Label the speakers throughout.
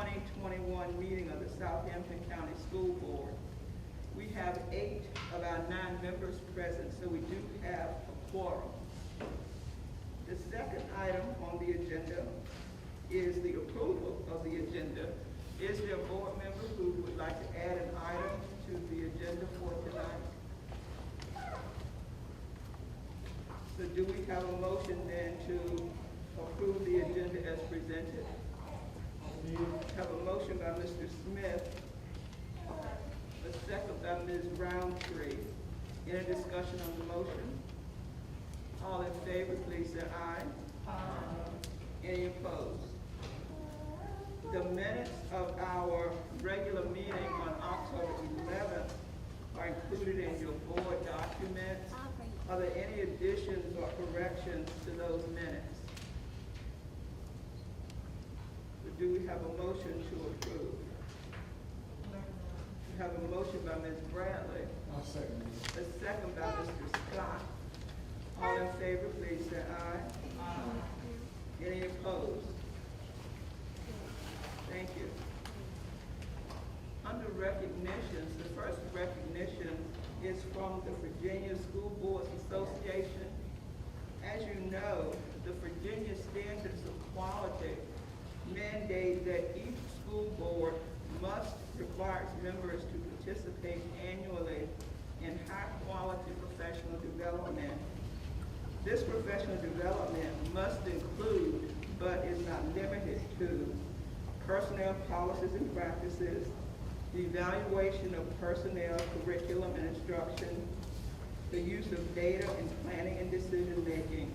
Speaker 1: 2021 meeting of the Southampton County School Board. We have 8 of our 9 members present, so we do have a quorum. The second item on the agenda is the approval of the agenda. Is there a board member who would like to add an item to the agenda for tonight? So do we have a motion then to approve the agenda as presented? We have a motion by Mr. Smith, a second by Ms. Roundtree. Any discussion on the motion? All in favor, please say aye. Aye. Any opposed? The minutes of our regular meeting on October 11th are included in your board documents. Are there any additions or corrections to those minutes? Do we have a motion to approve? We have a motion by Ms. Bradley.
Speaker 2: I'll second it.
Speaker 1: A second by Mr. Scott. All in favor, please say aye. Aye. Any opposed? Thank you. Under recognitions, the first recognition is from the Virginia School Boards Association. As you know, the Virginia Standards of Quality mandate that each school board must require its members to participate annually in high-quality professional development. This professional development must include, but is not limited to, personnel policies and practices, the evaluation of personnel, curriculum, and instruction, the use of data in planning and decision-making,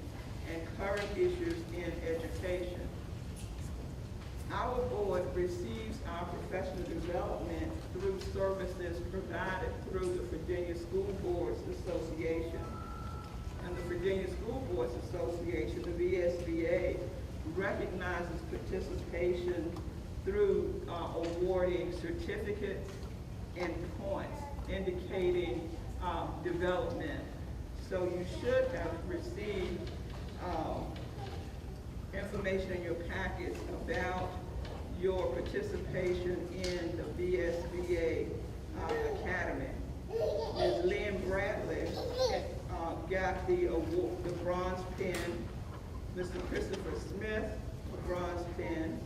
Speaker 1: and current issues in education. Our board receives our professional development through services provided through the Virginia School Boards Association. And the Virginia School Boards Association, the VSBA, recognizes participation through awarding certificates and points indicating development. So you should have received information in your packets about your participation in the VSBA Academy. Ms. Lynn Bradley got the award, the bronze pin. Mr. Christopher Smith, a bronze pin.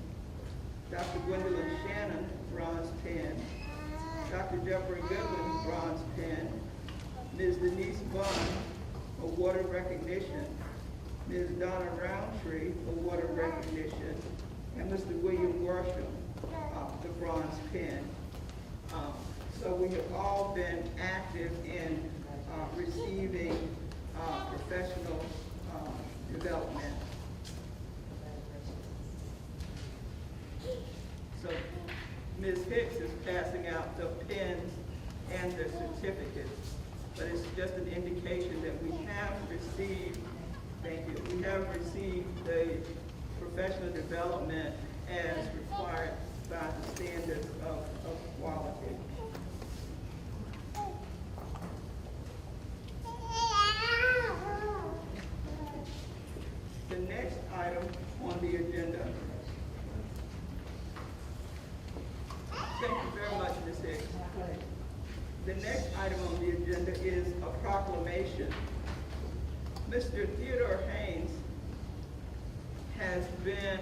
Speaker 1: Dr. Gwendolyn Shannon, bronze pin. Dr. Deborah Goodwin, bronze pin. Ms. Denise Bunn, award of recognition. Ms. Donna Roundtree, award of recognition. And Mr. William Worsham, the bronze pin. So we have all been active in receiving professional development. So Ms. Hicks is passing out the pins and the certificates, but it's just an indication that we have received, thank you, we have received the professional development as required by the standards of quality. The next item on the agenda. Thank you very much, Ms. Hicks. The next item on the agenda is a proclamation. Mr. Theodore Haynes has been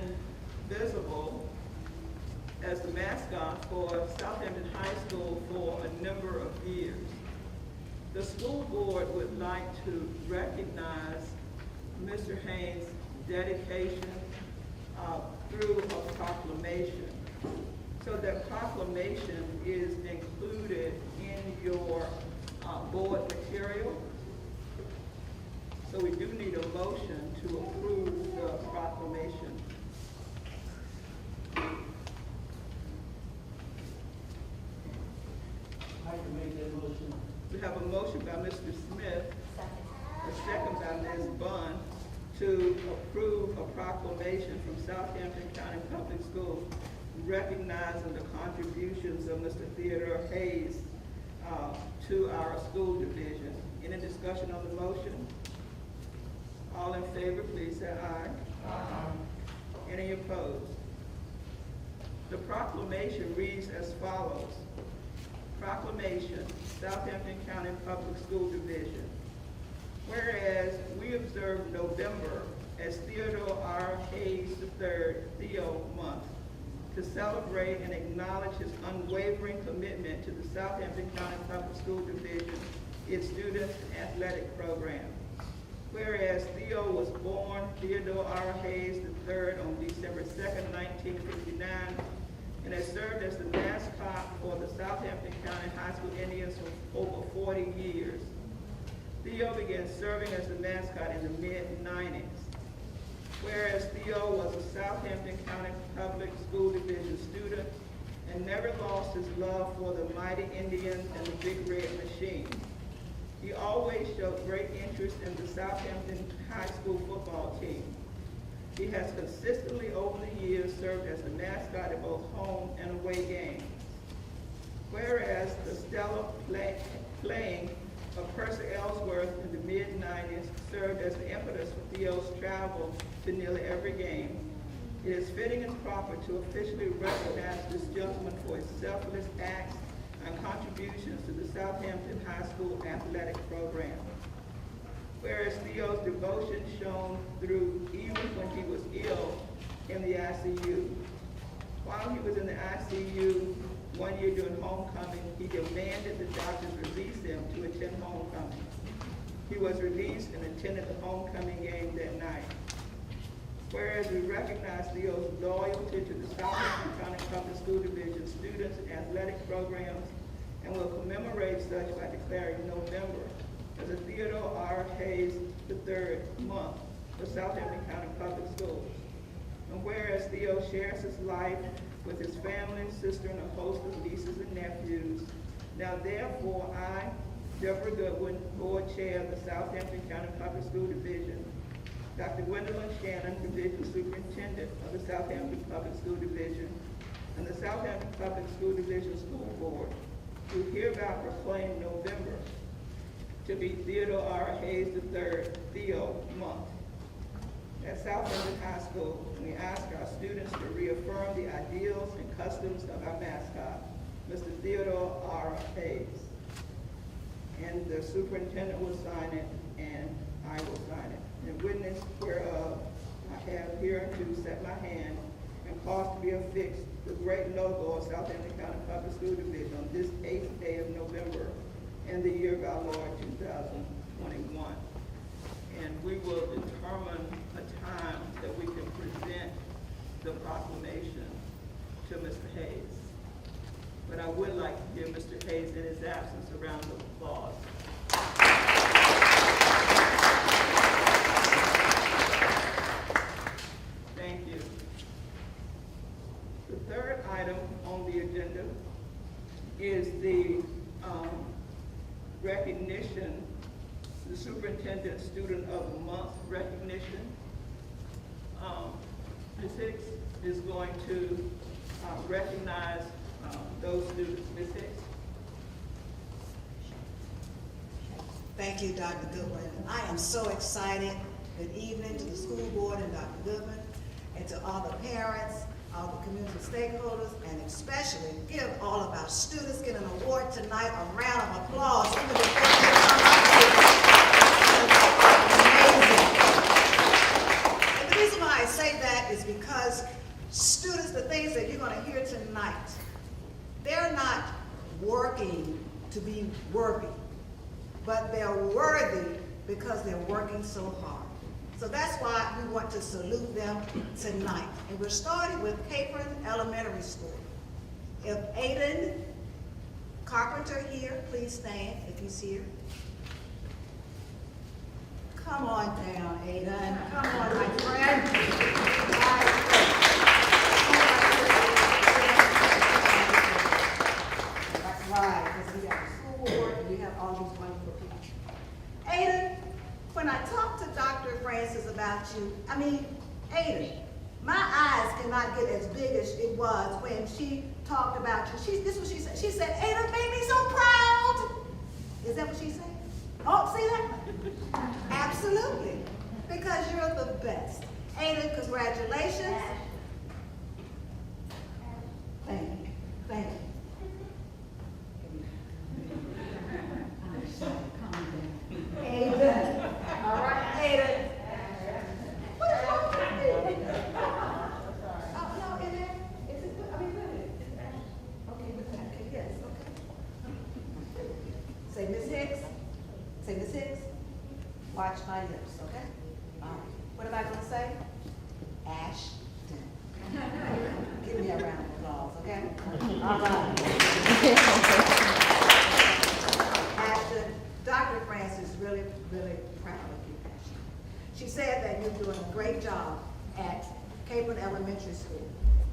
Speaker 1: visible as the mascot for Southampton High School for a number of years. The school board would like to recognize Mr. Haynes' dedication through a proclamation. So that proclamation is included in your board material. So we do need a motion to approve the proclamation.
Speaker 2: I can make that motion.
Speaker 1: We have a motion by Mr. Smith, a second by Ms. Bunn, to approve a proclamation from Southampton County Public Schools recognizing the contributions of Mr. Theodore Haynes to our school division. Any discussion on the motion? All in favor, please say aye. Aye. Any opposed? The proclamation reads as follows. Proclamation, Southampton County Public School Division. Whereas we observe November as Theodore R. Haynes III Theo Month to celebrate and acknowledge his unwavering commitment to the Southampton County Public School Division, its students, and athletic program. Whereas Theo was born Theodore R. Haynes III on December 2nd, 1959, and has served as the mascot for the Southampton County High School Indians for over 40 years. Theo began serving as the mascot in the mid-90s. Whereas Theo was a Southampton County Public School Division student and never lost his love for the mighty Indians and the Big Red Machine. He always showed great interest in the Southampton High School football team. He has consistently over the years served as the mascot at both home and away games. Whereas the stellar playing of Percy Ellsworth in the mid-90s served as the impetus for Theo's travel to nearly every game, it is fitting and proper to officially recognize this gentleman for his selfless acts and contributions to the Southampton High School athletic program. Whereas Theo's devotion shone through even when he was ill in the ICU. While he was in the ICU, one year during homecoming, he demanded the doctors release him to attend homecoming. He was released and attended the homecoming game that night. Whereas we recognize Theo's loyalty to the Southampton County Public School Division students and athletic programs, and will commemorate such by declaring November as a Theodore R. Haynes III month for Southampton County Public Schools. And whereas Theo shares his life with his family, sister, and a host of nieces and nephews, now therefore I, Deborah Goodwin, Board Chair of the Southampton County Public School Division, Dr. Gwendolyn Shannon, Division Superintendent of the Southampton Public School Division, and the Southampton Public School Division School Board, do hereby proclaim November to be Theodore R. Haynes III Theo Month. At Southampton High School, we ask our students to reaffirm the ideals and customs of our mascot, Mr. Theodore R. Haynes. And the superintendent will sign it, and I will sign it. In witness whereof, I have hereunto set my hand and caused to be affixed the great logo of Southampton County Public School Division on this 8th day of November in the year of our Lord 2021. And we will determine a time that we can present the proclamation to Mr. Hayes. But I would like to give Mr. Hayes in his absence a round of applause. Thank you. The third item on the agenda is the recognition, the Superintendent Student of the Month recognition. Ms. Hicks is going to recognize those students. Ms. Hicks.
Speaker 3: Thank you, Dr. Goodwin. I am so excited. Good evening to the school board and Dr. Goodwin, and to all the parents, all the community stakeholders, and especially give all of our students get an award tonight, a round of applause. Even before they come up here. Amazing. And the reason why I say that is because students, the things that you're going to hear tonight, they're not working to be worthy, but they're worthy because they're working so hard. So that's why we want to salute them tonight. And we're starting with Capron Elementary School. If Aiden Carpenter here, please stand if he's here. Come on down, Aiden. Come on, my friend. That's right, because we have a school board and we have all these wonderful people. Aiden, when I talked to Dr. Francis about you, Aiden, my eyes cannot get as big as it was when she talked about you. This is what she said. She said, Aiden made me so proud. Is that what she said? Oh, see that? Absolutely. Because you're the best. Aiden, congratulations. watch my lips, okay? All right. What am I gonna say? Ashton. Give me a round of applause, okay? All right. Ashton, Dr. Francis is really, really proud of you, Ashton. She said that you're doing a great job at Capron Elementary School,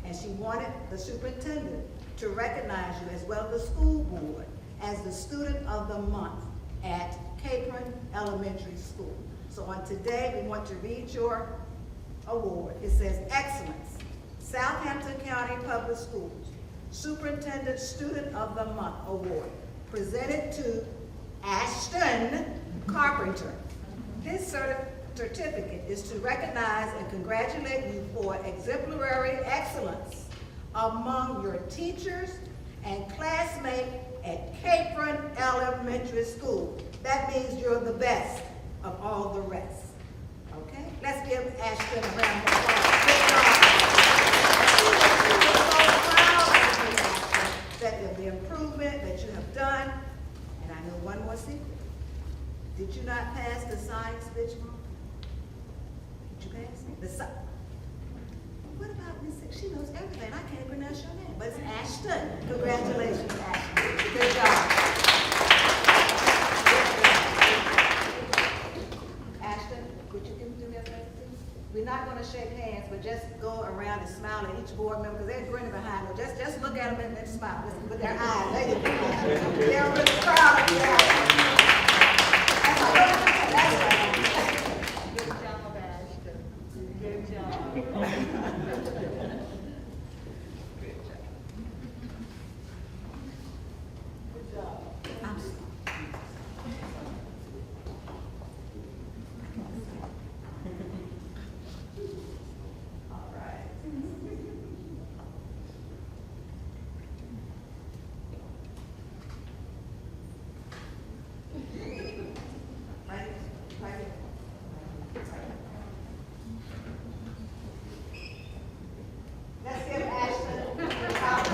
Speaker 3: and she wanted the superintendent to recognize you, as well as the school board, as the student of the month at Capron Elementary School. So on today, we want to read your award. It says, Excellence, Southampton County Public Schools, Superintendent Student of the Month Award, presented to Ashton Carpenter. His certificate is to recognize and congratulate you for exemplary excellence among your teachers and classmates at Capron Elementary School. That means you're the best of all the rest. Okay? Let's give Ashton a round of applause. Good job. We're so proud of you, Ashton, that of the improvement that you have done. And I know one more secret. Did you not pass the science bitch month? Did you pass it? What about Miss? She knows everything. I can't pronounce your name, but it's Ashton. Congratulations, Ashton. Good job. Ashton, would you do me a favor, please? We're not going to shake hands, but just go around and smile at each board member, because they're grinning behind them. Just look at them and smile with their eyes. There you go. They're really proud of you. That's right. Good job, Ashton. Good job. I'm sorry. All right. Right? Right. Let's give Ashton a round of applause.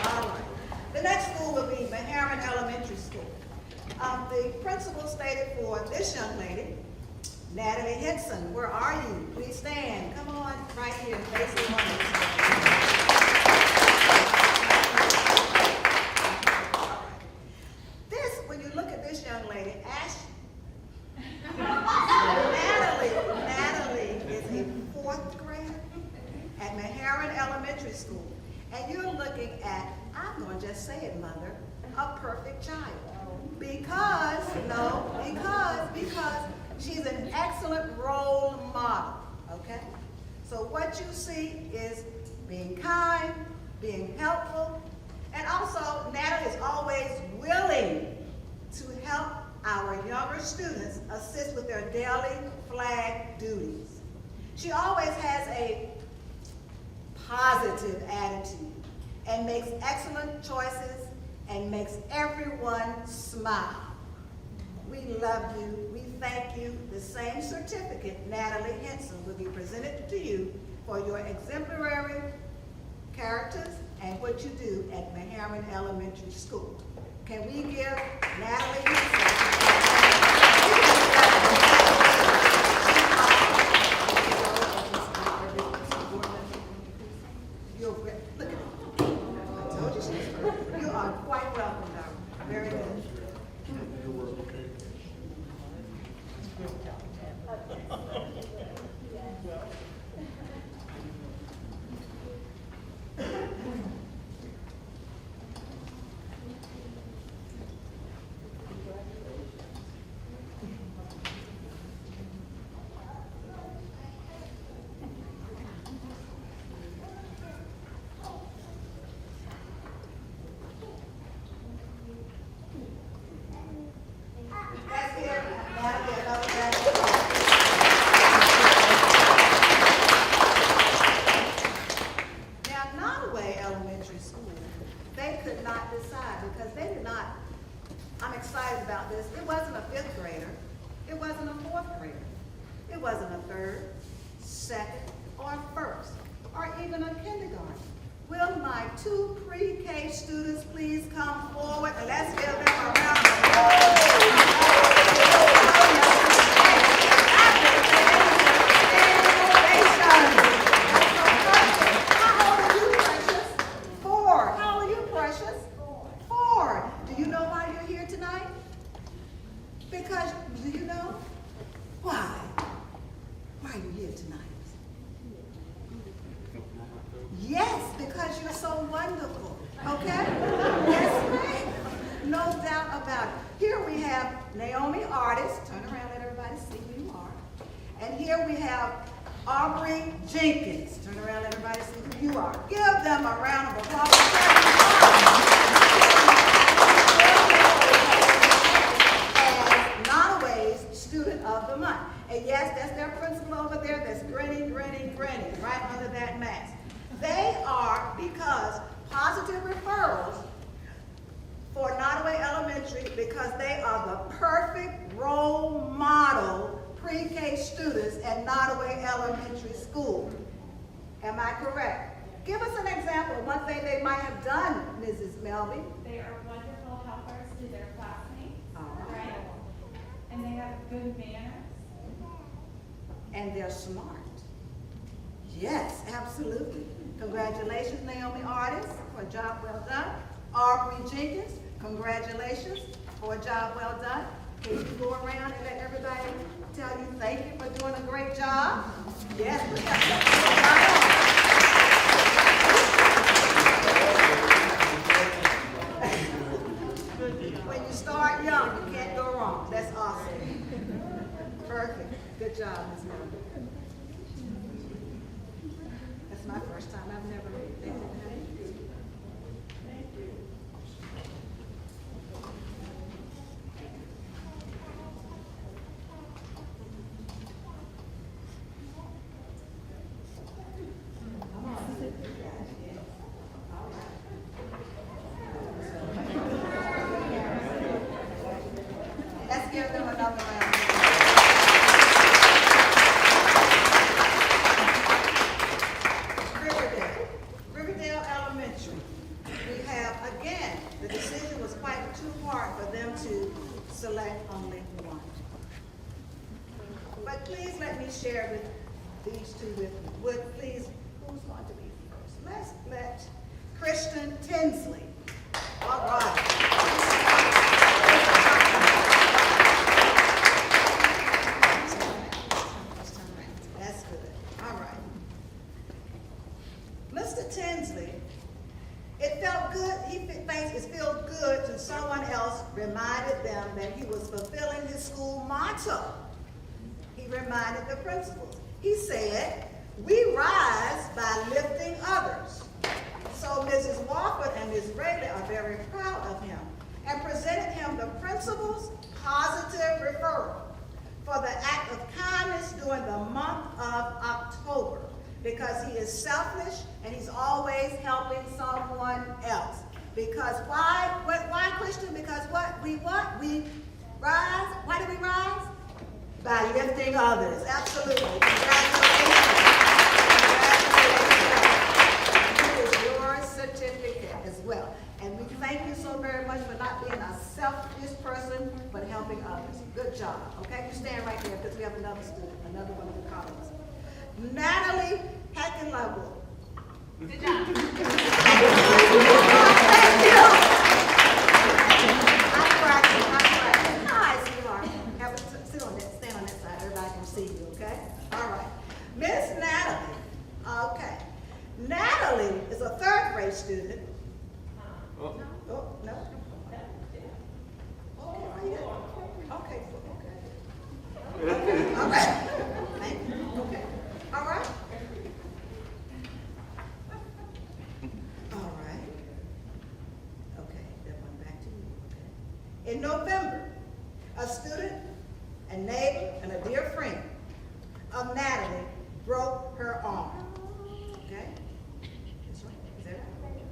Speaker 3: All right. The next school will be Meharin Elementary School. The principal stated for this young lady, Natalie Henson. Where are you? Please stand. Come on, right here, facing one. This, when you look at this young lady, Natalie is a 4th grader at Meharin Elementary School. And you're looking at, I'm going to just say it, Mother, a perfect child. Because she's an excellent role model, okay? So what you see is being kind, being helpful, and also Natalie is always willing to help our younger students assist with their daily flag duties. She always has a positive attitude and makes excellent choices and makes everyone smile. We love you. We thank you. The same certificate, Natalie Henson, will be presented to you for your exemplary characters and what you do at Meharin Elementary School. Can we give Natalie Henson? You're look at her. I told you she's perfect. You are quite welcome, darling. Very good. Let's give Natalie another round of applause. Now, Nottoway Elementary School, they could not decide because they did not, I'm excited about this, it wasn't a 5th grader, it wasn't a 4th grader, it wasn't a 3rd, 2nd, or 1st, or even a kindergarten. Will my two pre-K students please come forward and let's give them a round of applause. How old are you, Precious? 4. How old are you, Precious? 4. Do you know why you're here tonight? Because, do you know? Why? Why are you here tonight? Yes, because you're so wonderful, okay? Yes, ma'am. No doubt about it. Here we have Naomi Artist. Turn around, let everybody see who you are. And here we have Aubrey Jenkins. Turn around, let everybody see who you are. Give them a round of applause. As Nottoway's Student of the Month. And yes, that's their principal over there that's grinning, grinning, grinning right under that mask. They are because positive referrals for Nottoway Elementary because they are the perfect role model pre-K students at Nottoway Elementary School. Am I correct? Give us an example of one thing they might have done, Mrs. Melby.
Speaker 4: They are wonderful helpers to their classmates,
Speaker 3: Right.
Speaker 4: And they have good manners.
Speaker 3: And they're smart. Yes, absolutely. Congratulations, Naomi Artist, for a job well done. Aubrey Jenkins, congratulations for a job well done. Can you go around and let everybody tell you thank you for doing a great job? Yes, we have to. When you start young, you can't go wrong. That's awesome. Perfect. Good job, Ms. Melvin. That's my first time. I've never read that. Thank you. Let's give them another round. Riverdale Elementary. We have, again, the decision was quite too hard for them to select only one. But please let me share with these two with you. Would please, who's going to be first? Let's let Kristen Tinsley. All right. That's good. All right. Mr. Tinsley, it felt good, he thinks it feels good to someone else reminded them that he was fulfilling his school motto. He reminded the principals. He said, "We rise by lifting others." So Mrs. Walford and Ms. Braley are very proud of him and presented him the principal's positive referral for the act of kindness during the month of October, because he is selfish and he's always helping someone else. Because why, Christian? Because we rise. Why do we rise? By lifting others. Absolutely. Congratulations. Here is your certificate as well. And we thank you so very much for not being a selfish person, but helping others. Good job. Okay, you stand right there because we have another student, another one of the colleagues. Natalie Heckenlevel.
Speaker 4: Good job.
Speaker 3: Thank you. I'm practicing. Hi, sweetheart. Stand on that side. Everybody can see you, okay? All right. Miss Natalie. Okay. Natalie is a 3rd grade student. Oh, no? Okay. Okay. All right. Thank you. Okay. All right. All right. Okay, that one back to you. Okay. In November, a student, a neighbor, and a dear friend of Natalie broke her arm. Okay? That's right. Is that right?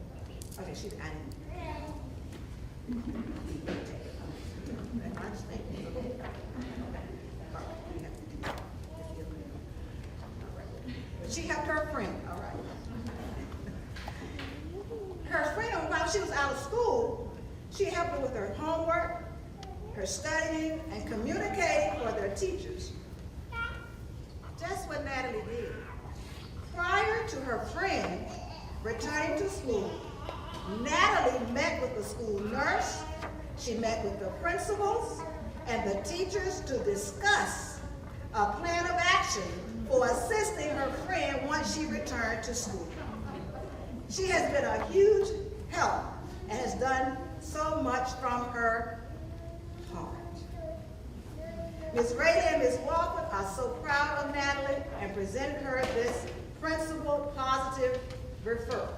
Speaker 3: Okay, I didn't. I understand. She helped her friend, all right. her friend, while she was out of school, she helped her with her homework, her studying, and communicating for their teachers. That's what Natalie did. Prior to her friend returning to school, Natalie met with the school nurse, she met with the principals and the teachers to discuss a plan of action for assisting her friend once she returned to school. She has been a huge help and has done so much from her heart. Ms. Rayleigh and Ms. Walker are so proud of Natalie and presented her this principal positive referral.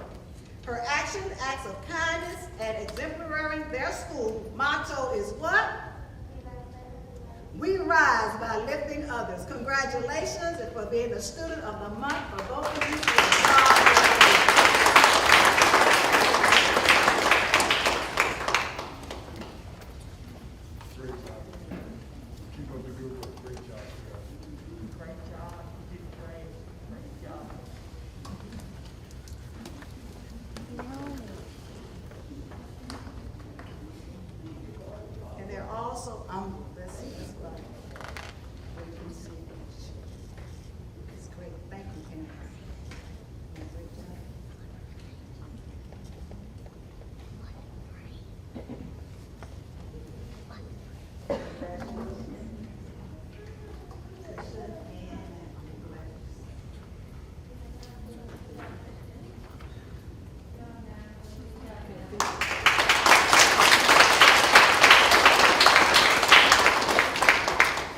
Speaker 3: Her actions, acts of kindness, and exemplaring their school motto is what? We rise by lifting others. Congratulations and for being the student of the month for both of you.
Speaker 5: Great job. Keep up the good work. Great job.
Speaker 1: Great job. You did great. Great job.
Speaker 3: And they're also, let's see this one. Where you can see. It's great. Thank you, Candace. Great job.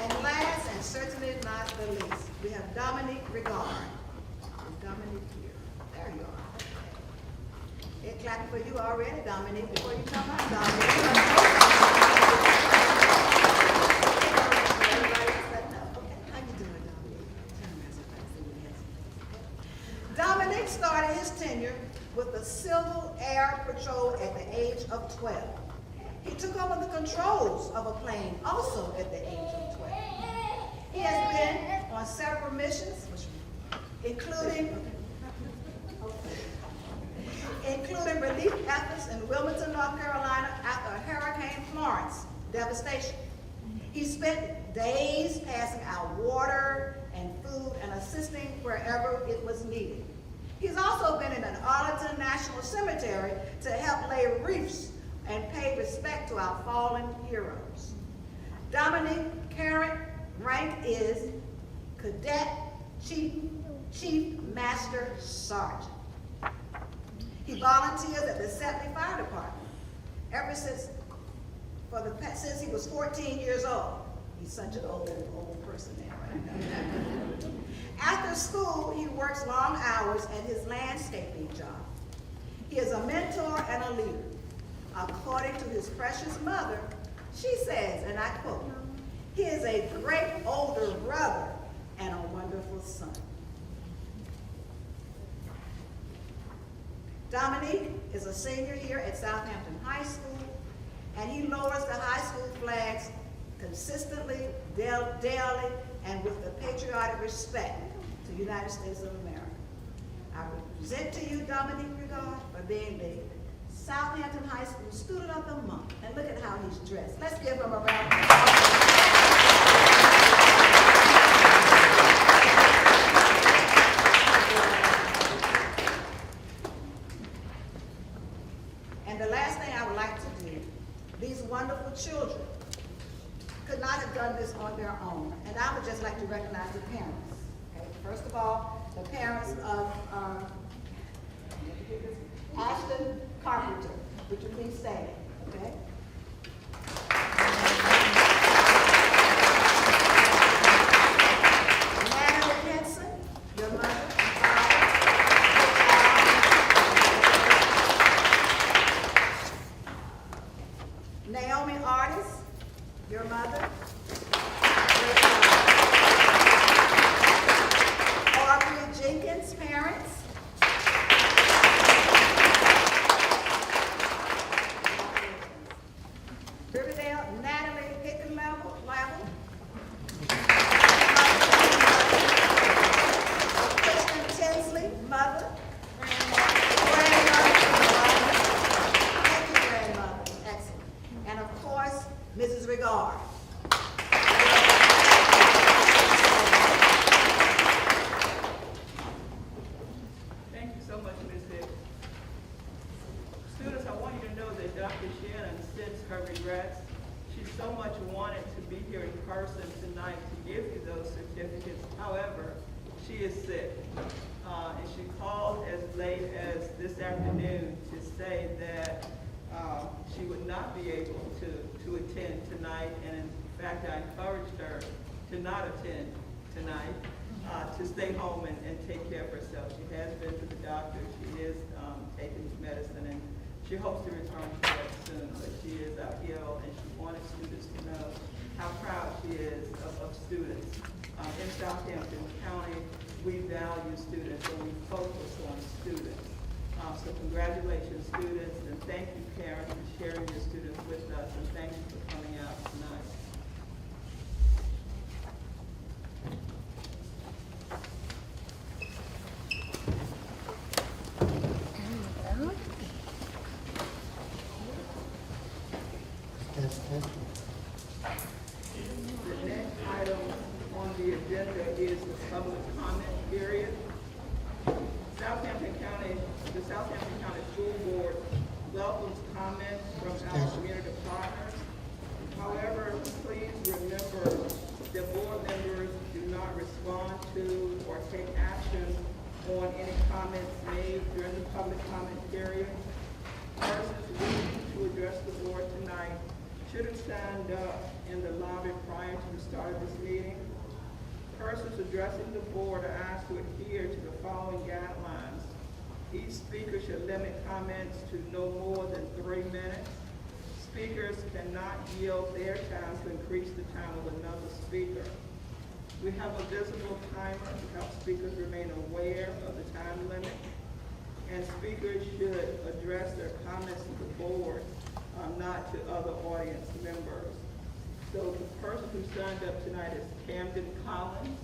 Speaker 3: And last and certainly not the least, we have Dominique Regard. Is Dominique here? There you are. They're clapping for you already, Dominique, before you come out, Dominique. Everybody else let know. Okay, how you doing, Dominique? Turn around so I can see what he has. Dominique started his tenure with the Civil Air Patrol at the age of 12. He took over the controls of a plane also at the age of 12. He has been on several missions, including relief efforts in Wilmington, North Carolina after Hurricane Florence devastation. He spent days passing out water and food and assisting wherever it was needed. He's also been in an Arlington National Cemetery to help lay wreaths and pay respect to our fallen heroes. Dominique current rank is Cadet Chief Master Sergeant. He volunteers at the Setley Fire Department ever since he was 14 years old. He's such an old person now, right? After school, he works long hours at his landscaping job. He is a mentor and a leader. According to his precious mother, she says, and I quote, "He is a great older brother and a wonderful son." Dominique is a senior here at Southampton High School, and he lowers the high school flags consistently, daily, and with the patriotic respect to the United States of America. I present to you Dominique Regard for being the Southampton High School Student of the Month. And look at how he's dressed. Let's give him a round of applause. And the last thing I would like to do, these wonderful children could not have done this on their own. And I would just like to recognize the parents. Okay? First of all, the parents of Ashton Carpenter. Would you please stand, okay? Natalie Henson, your mother and father. Naomi Artis, your mother. Aubrey Jenkins, parents.
Speaker 1: is sick. And she called as late as this afternoon to say that she would not be able to attend tonight. And in fact, I encouraged her to not attend tonight, to stay home and take care of herself. She has been to the doctor. She is taking medicine, and she hopes to return to work soon. But she is out ill, and she wanted students to know how proud she is of students. In Southampton County, we value students and we focus on students. So congratulations, students, and thank you, Karen, for sharing your students with us, and thank you for coming out tonight. The next item on the agenda is the public comment period. The Southampton County School Board welcomes comments from our community partners. However, please remember that board members do not respond to or take action on any comments made during the public comment period. Persons wishing to address the board tonight should have signed up in the lobby prior to the start of this meeting. Persons addressing the board are asked to adhere to the following guidelines. Each speaker should limit comments to no more than 3 minutes. Speakers cannot yield their time to increase the time of another speaker. We have a visible timer to help speakers remain aware of the time limit. And speakers should address their comments to the board, not to other audience members. So the person who signed up tonight is Camden Collins.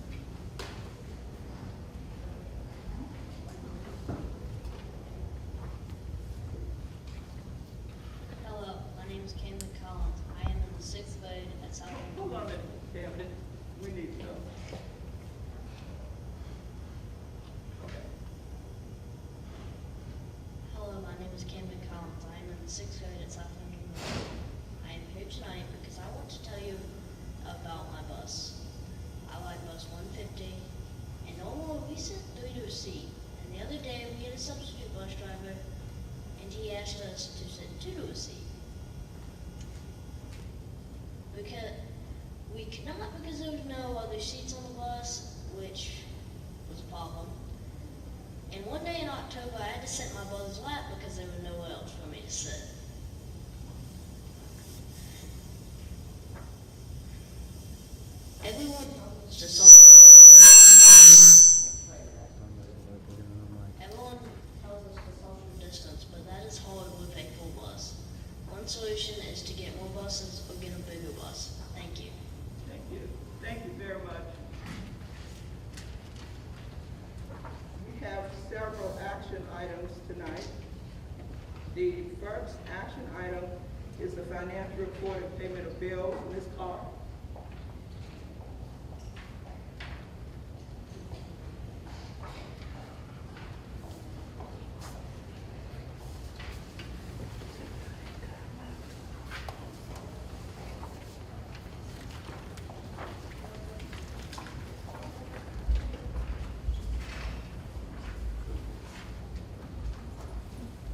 Speaker 6: Hello, my name is Camden Collins. I am in the 6th grade at Southampton.
Speaker 1: Hold on a minute, Camden. We need to know. Okay.
Speaker 6: Hello, my name is Camden Collins. I am in the 6th grade at Southampton. I am here tonight because I want to tell you about my bus. I like bus 150, and normally we sit 3 to a seat. And the other day we had a substitute bus driver, and he asked us to sit 2 to a seat. Because we could not, because there was no other seats on the bus, which was a problem. And one day in October, I had to sit in my brother's lap because there was nowhere else for me to sit. Everyone tells us to social distance, but that is hard with a full bus. One solution is to get more buses or get a bigger bus. Thank you.
Speaker 1: Thank you. Thank you very much. We have several action items tonight. The first action item is the financial report and payment of bills. Ms. Carr.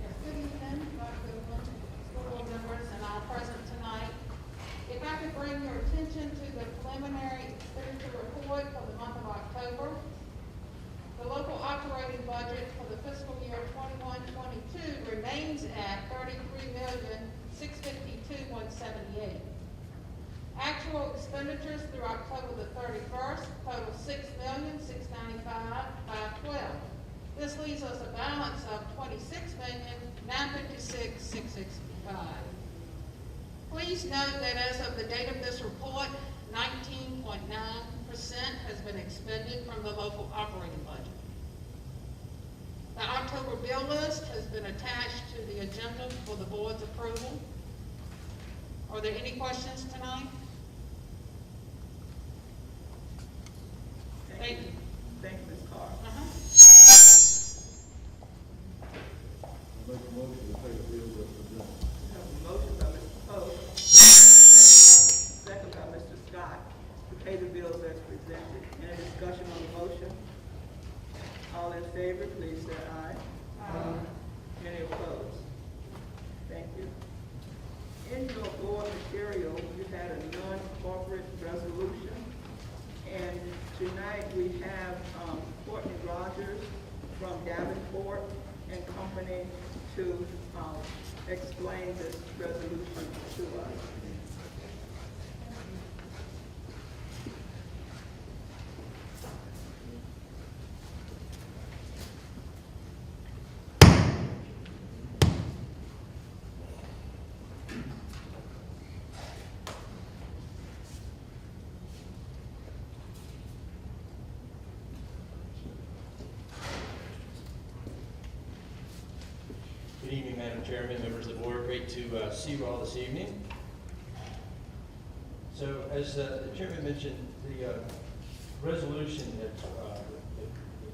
Speaker 7: Yes, good evening, Dr. Goodwin, school board members, and all present tonight. If I could bring your attention to the preliminary expenditure report for the month of October. The local operating budget for the fiscal year 21-22 remains at $33,652,178. Actual expenditures through October the 31st total $6,695,512. This leaves us a balance of $26,956,665. Please note that as of the date of this report, 19.9% has been expended from the local operating budget. The October bill list has been attached to the agenda for the board's approval. Are there any questions tonight? Thank you.
Speaker 1: Thank you, Ms. Carr.
Speaker 5: Make a motion to pay the bills as presented.
Speaker 1: We have a motion by Mr. Pope, second by Mr. Scott, to pay the bills as presented. Any discussion on the motion? in favor, please say aye. Aye. Any opposed? Thank you. In your board material, you had a non-corporate resolution. And tonight we have Courtney Rogers from Davenport and Company to explain this resolution to us.
Speaker 8: Good evening, Madam Chairman, members of the board. Great to see you all this evening. So, as the Chairman mentioned, the resolution that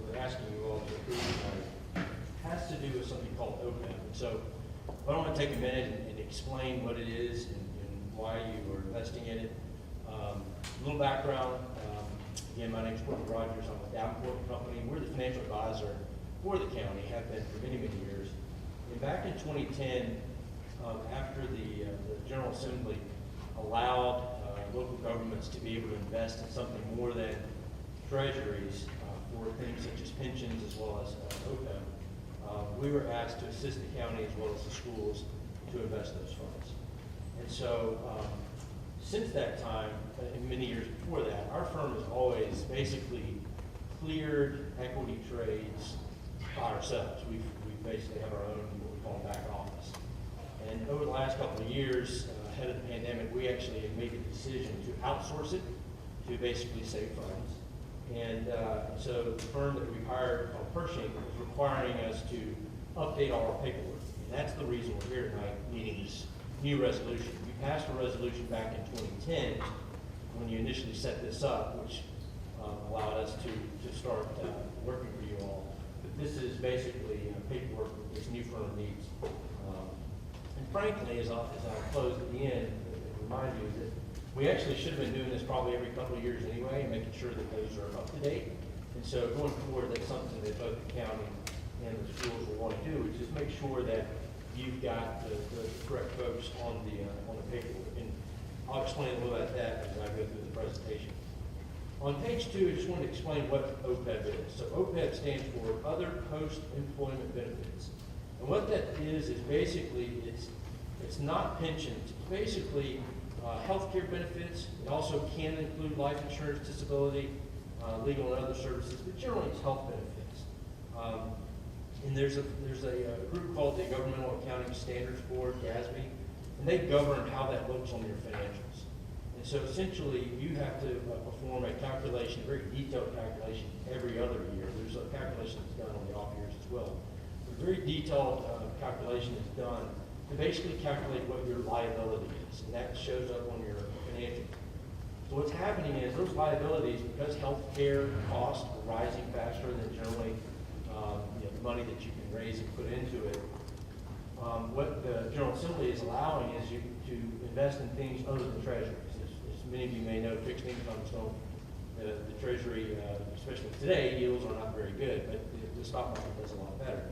Speaker 8: we're asking you all to approve tonight has to do with something called OPEB. So, I want to take a minute and explain what it is and why you are investing in it. A little background. Again, my name is Courtney Rogers. I'm with Davenport Company. We're the financial advisor for the county, have been for many, many years. And back in 2010, after the General Assembly allowed local governments to be able to invest in something more than treasuries for things such as pensions as well as OPEB, we were asked to assist the county as well as the schools to invest those funds. And so since that time, and many years before that, our firm has always basically cleared equity trades by ourselves. We basically have our own, what we call back office. And over the last couple of years, ahead of the pandemic, we actually had made the decision to outsource it to basically save funds. And so the firm that we hired, called Pershing, is requiring us to update all our paperwork. And that's the reason we're here tonight, needing this new resolution. We passed a resolution back in 2010 when you initially set this up, which allowed us to start working for you all. This is basically paperwork that this new firm needs. And frankly, as I'll close at the end, remind you that we actually should have been doing this probably every couple of years anyway, and making sure that those are up to date. And so going forward, that's something that both the county and the schools will want to do, is just make sure that you've got the correct folks on the paperwork. And I'll explain a little about that as I go through the presentation. On page 2, I just want to explain what OPEB is. So OPEB stands for Other Post-Employment Benefits. And what that is basically, it's not pensions. It's basically health care benefits. It also can include life insurance, disability, legal and other services, but generally it's health benefits. And there's a group called the Governmental Accounting Standards Board, GASB, and they govern how that looks on your financials. And so essentially, you have to perform a calculation, a very detailed calculation every other year. There's a calculation that's done on the off years as well. A very detailed calculation is done to basically calculate what your liability is, and that shows up on your financials. So what's happening is those liabilities, because health care costs are rising faster than generally the money that you can raise and put into it, what the General Assembly is allowing is you to invest in things other than treasuries. As many of you may know, fixed incomes don't, the Treasury, especially today, yields are not very good, but the stock market does a lot better.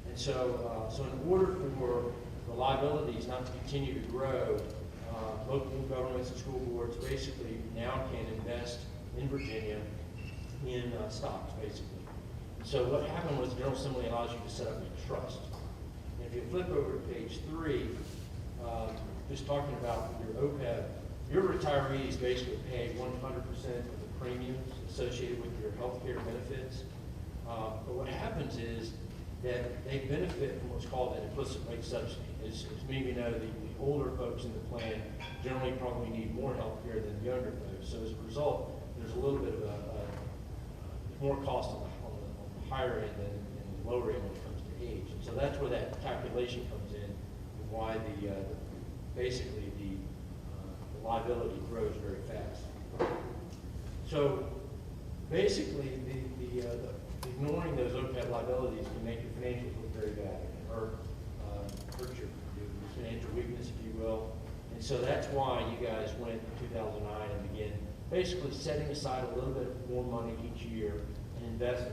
Speaker 8: And so, so in order for the liabilities not to continue to grow, local governments and school boards basically now can invest in Virginia in stocks, basically. So what happened was the General Assembly allows you to set up a trust. And if you flip over to page 3, just talking about your OPEB, your retirees basically pay 100% of the premiums associated with your health care benefits. But what happens is that they benefit from what's called an implicit rate subsidy. As many of you know, the older folks in the plan generally probably need more health care than the younger folks. So as a result, there's a little bit of more cost on the higher end than the lower end when it comes to age. And so that's where that calculation comes in, and why basically the liability grows very fast. So basically, ignoring those OPEB liabilities can make your financials look very bad. It can hurt your financial weakness, if you will. And so that's why you guys went in 2009 and began basically setting aside a little bit more money each year and investing.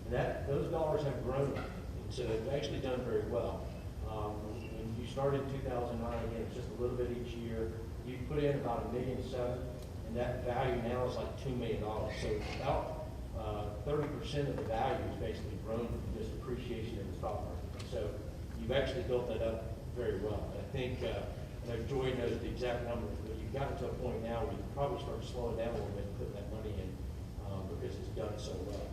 Speaker 8: And And those dollars have grown, and so they've actually done very well. When you started in 2009, again, it's just a little bit each year. You put in about $1.7 million, and that value now is like $2 million. So about 30% of the value is basically grown from just appreciation in the stock market. So you've actually built that up very well. And I think, I know Joy knows the exact numbers, but you've gotten to a point now where you can probably start slowing down a little bit and putting that money in because it's done so well.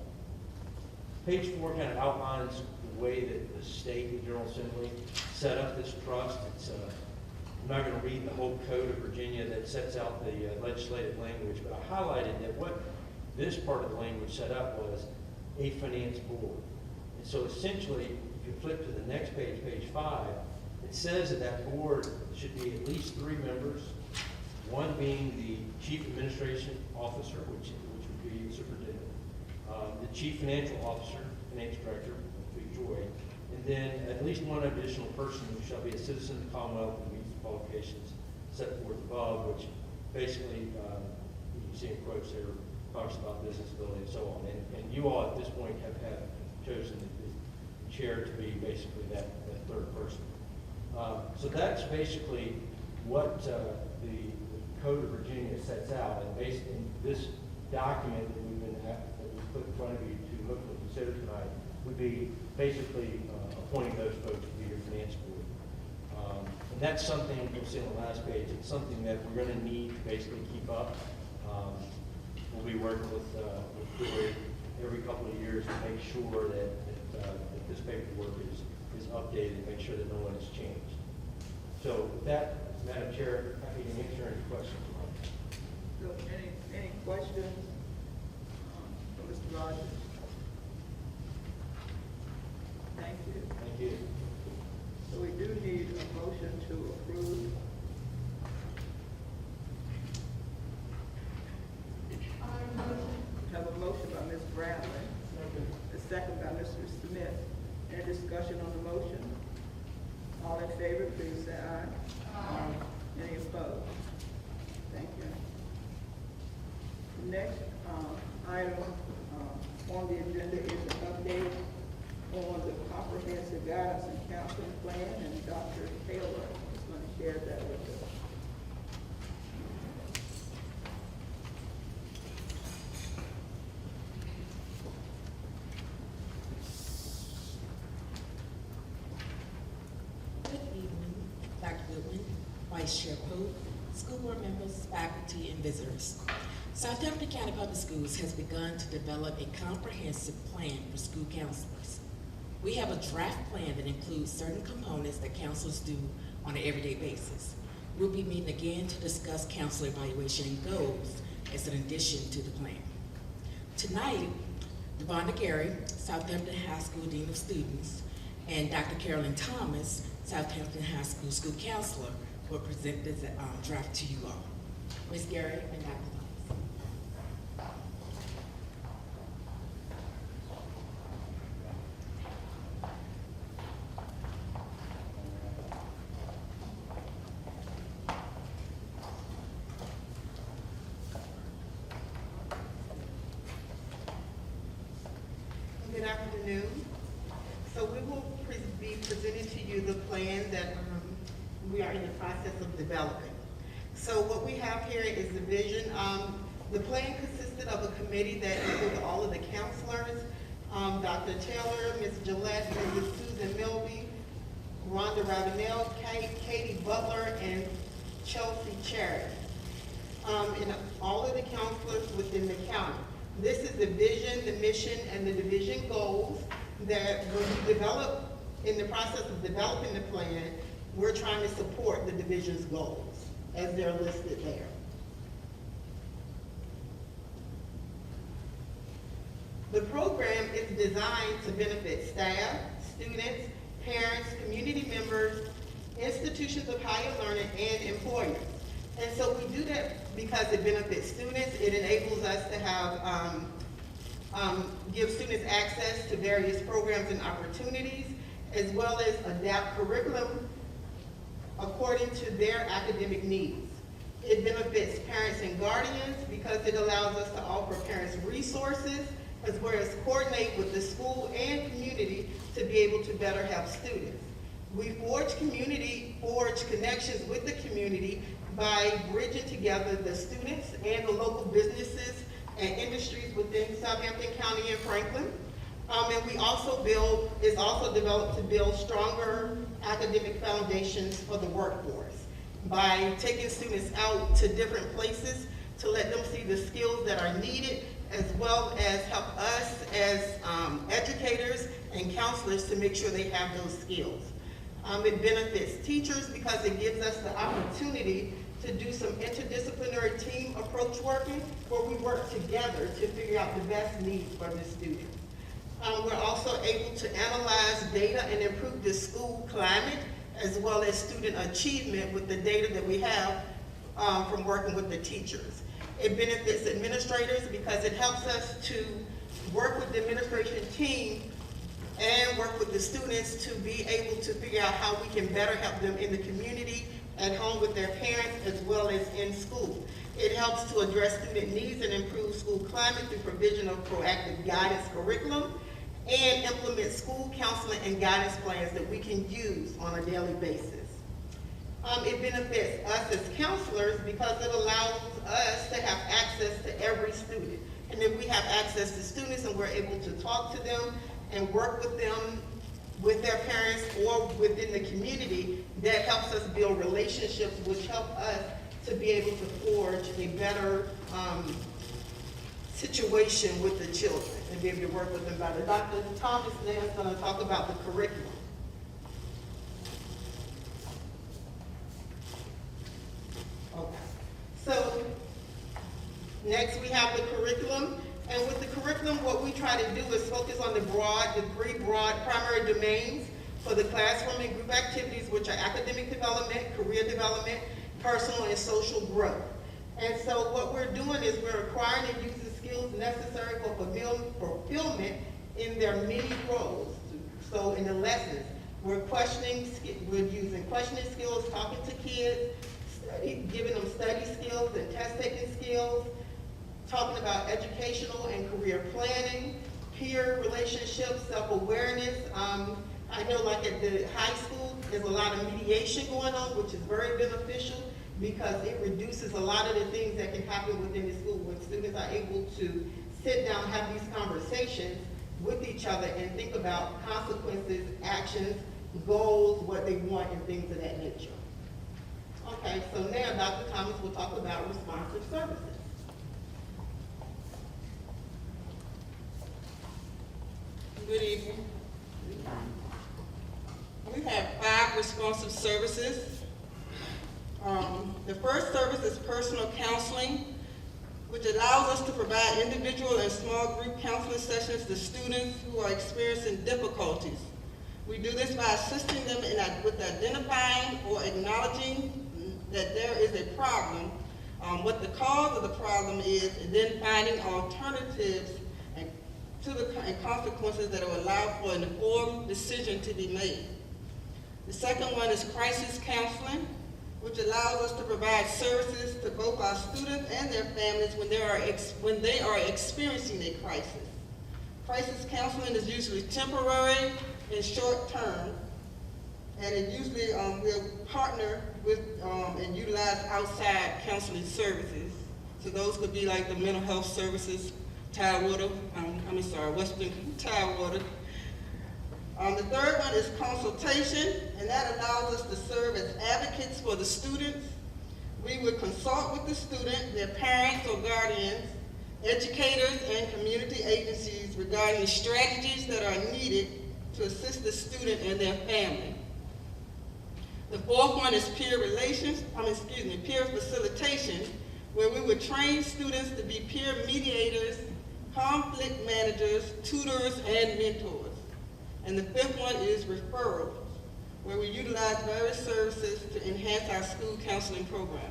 Speaker 8: Page 4 kind of outlines the way that the state, the General Assembly, set up this trust. I'm not going to read the whole code of Virginia that sets out the legislative language, but I highlighted that what this part of the language set up was a finance board. And so essentially, if you flip to the next page, page 5, it says that that board should be at least 3 members, one being the chief administration officer, which would be the superintendent, the chief financial officer, finance director, which would be Joy, and then at least one additional person who shall be a citizen of the Commonwealth and meet the qualifications set forth above, which basically, you can see in quotes there, talks about business ability and so on. And you all at this point have chosen the chair to be basically that third person. So that's basically what the Code of Virginia sets out. And basically, this document that we put in front of you to hopefully consider tonight would be basically appointing those folks to be your finance board. And that's something you'll see on the last page. It's something that we're going to need to basically keep up. We'll be working with Joy every couple of years to make sure that this paperwork is updated, make sure that no one has changed. So with that, Madam Chair, happy to answer any questions.
Speaker 1: So any questions for Mr. Rogers? Thank you.
Speaker 8: Thank you.
Speaker 1: So we do need a motion to approve. Have a motion by Ms. Bradley, a second by Mr. Smith. Any discussion on the motion? All in favor, please say aye. Aye. Any opposed? Thank you. Next item on the agenda is an update on the comprehensive guidance and counseling plan, and Dr. Taylor is going to share that with us.
Speaker 9: Good evening, Dr. Goodwin, Vice Chair Pope, school board members, faculty, and visitors. Southampton County Public Schools has begun to develop a comprehensive plan for school counselors. We have a draft plan that includes certain components that counselors do on an everyday basis. We'll be meeting again to discuss counselor evaluation and goals as an addition to the plan. Tonight, Devonda Gary, Southampton High School Dean of Students, and Dr. Carolyn Thomas, Southampton High School School Counselor, will present this draft to you all. Ms. Gary and Dr. Thomas.
Speaker 10: Good afternoon. So we will be presenting to you the plan that we are in the process of developing. So what we have here is the vision. The plan consisted of a committee that included all of the counselors, Dr. Taylor, Ms. Gillette, Ms. Susan Milby, Rhonda Ravenel, Katie Butler, and Chelsea Cherry, and all of the counselors within the county. This is the vision, the mission, and the division goals that when we develop, in the process of developing the plan, we're trying to support the division's goals as they're listed there. The program is designed to benefit staff, students, parents, community members, institutions of higher learning, and employers. And so we do that because it benefits students. It enables us to have, give students access to various programs and opportunities, as well as adapt curriculum according to their academic needs. It benefits parents and guardians because it allows us to offer parents resources, as well as coordinate with the school be able to better help students. We forge connections with the community by bridging together the students and the local businesses and industries within Southampton County and Franklin. And we also it's also developed to build stronger academic foundations for the workforce by taking students out to different places to let them see the skills that are needed, as well as help us as educators and counselors to make sure they have those skills. It benefits teachers because it gives us the opportunity to do some interdisciplinary team approach working, where we work together to figure out the best needs for the students. We're also able to analyze data and improve the school climate, as well as student achievement with the data that we have from working with the teachers. It benefits administrators because it helps us to work with the administration team and work with the students to be able to figure out how we can better help them in the community, at home with their parents, as well as in school. It helps to address student needs and improve school climate through provision of proactive guidance curriculum and implement school counseling and guidance plans that we can use on a daily basis. It benefits us as counselors because it allows us to have access to every student. And if we have access to students and we're able to talk to them and work with them, with their parents or within the community, that helps us build relationships which help us to be able to forge a better situation with the children and be able to work with them better. Dr. Thomas now is going to talk about the curriculum. Okay. So next we have the curriculum. And with the curriculum, what we try to do is focus on the three broad primary domains for the classroom and group activities, which are academic development, career development, personal and social growth. And so what we're doing is we're requiring to use the skills necessary for fulfillment in their many roles. So in the lessons, we're using questioning skills, talking to kids, giving them study skills and test taking skills, talking about educational and career planning, peer relationships, self-awareness. I know like at the high school, there's a lot of mediation going on, which is very beneficial because it reduces a lot of the things that can happen within the school when students are able to sit down, have these conversations with each other and think about consequences, actions, goals, what they want, and things of that nature. Okay, so now Dr. Thomas will talk about responsive services.
Speaker 11: Good evening. We have 5 responsive services. The first service is personal counseling, which allows us to provide individual and small group counseling sessions to students who are experiencing difficulties. We do this by assisting them with identifying or acknowledging that there is a problem, what the cause of the problem is, and then finding alternatives and consequences that will allow for an informed decision to be made. The second one is crisis counseling, which allows us to provide services to both our students and their families when they are experiencing a crisis. Crisis counseling is usually temporary and short term, and it usually will partner with and utilize outside counseling services. So those could be like the mental health services, Western Tidewater. The third one is consultation, and that allows us to serve as advocates for the students. We would consult with the student, their parents or guardians, educators, and community agencies regarding the strategies that are needed to assist the student and their family. The fourth one is peer facilitation, where we would train students to be peer mediators, conflict managers, tutors, and mentors. And the fifth one is referrals, where we utilize various services to enhance our school counseling program.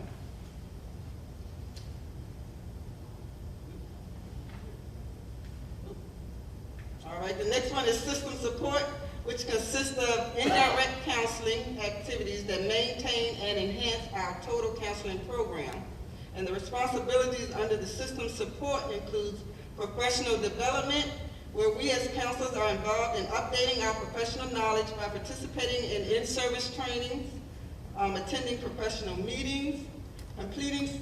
Speaker 11: All right, the next one is system support, which consists of indirect counseling activities that maintain and enhance our total counseling program. And the responsibilities under the system support includes professional development, where we as counselors are involved in updating our professional knowledge by participating in in-service trainings, attending professional meetings, completing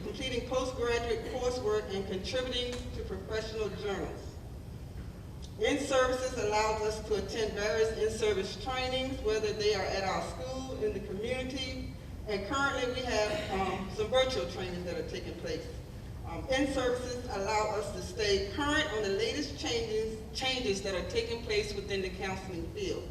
Speaker 11: completing postgraduate coursework, and contributing to professional journals. In-services allows us to attend various in-service trainings, whether they are at our school, in the community, and currently we have some virtual trainings that are taking place. In-services allow us to stay current on the latest changes that are taking place within the counseling field.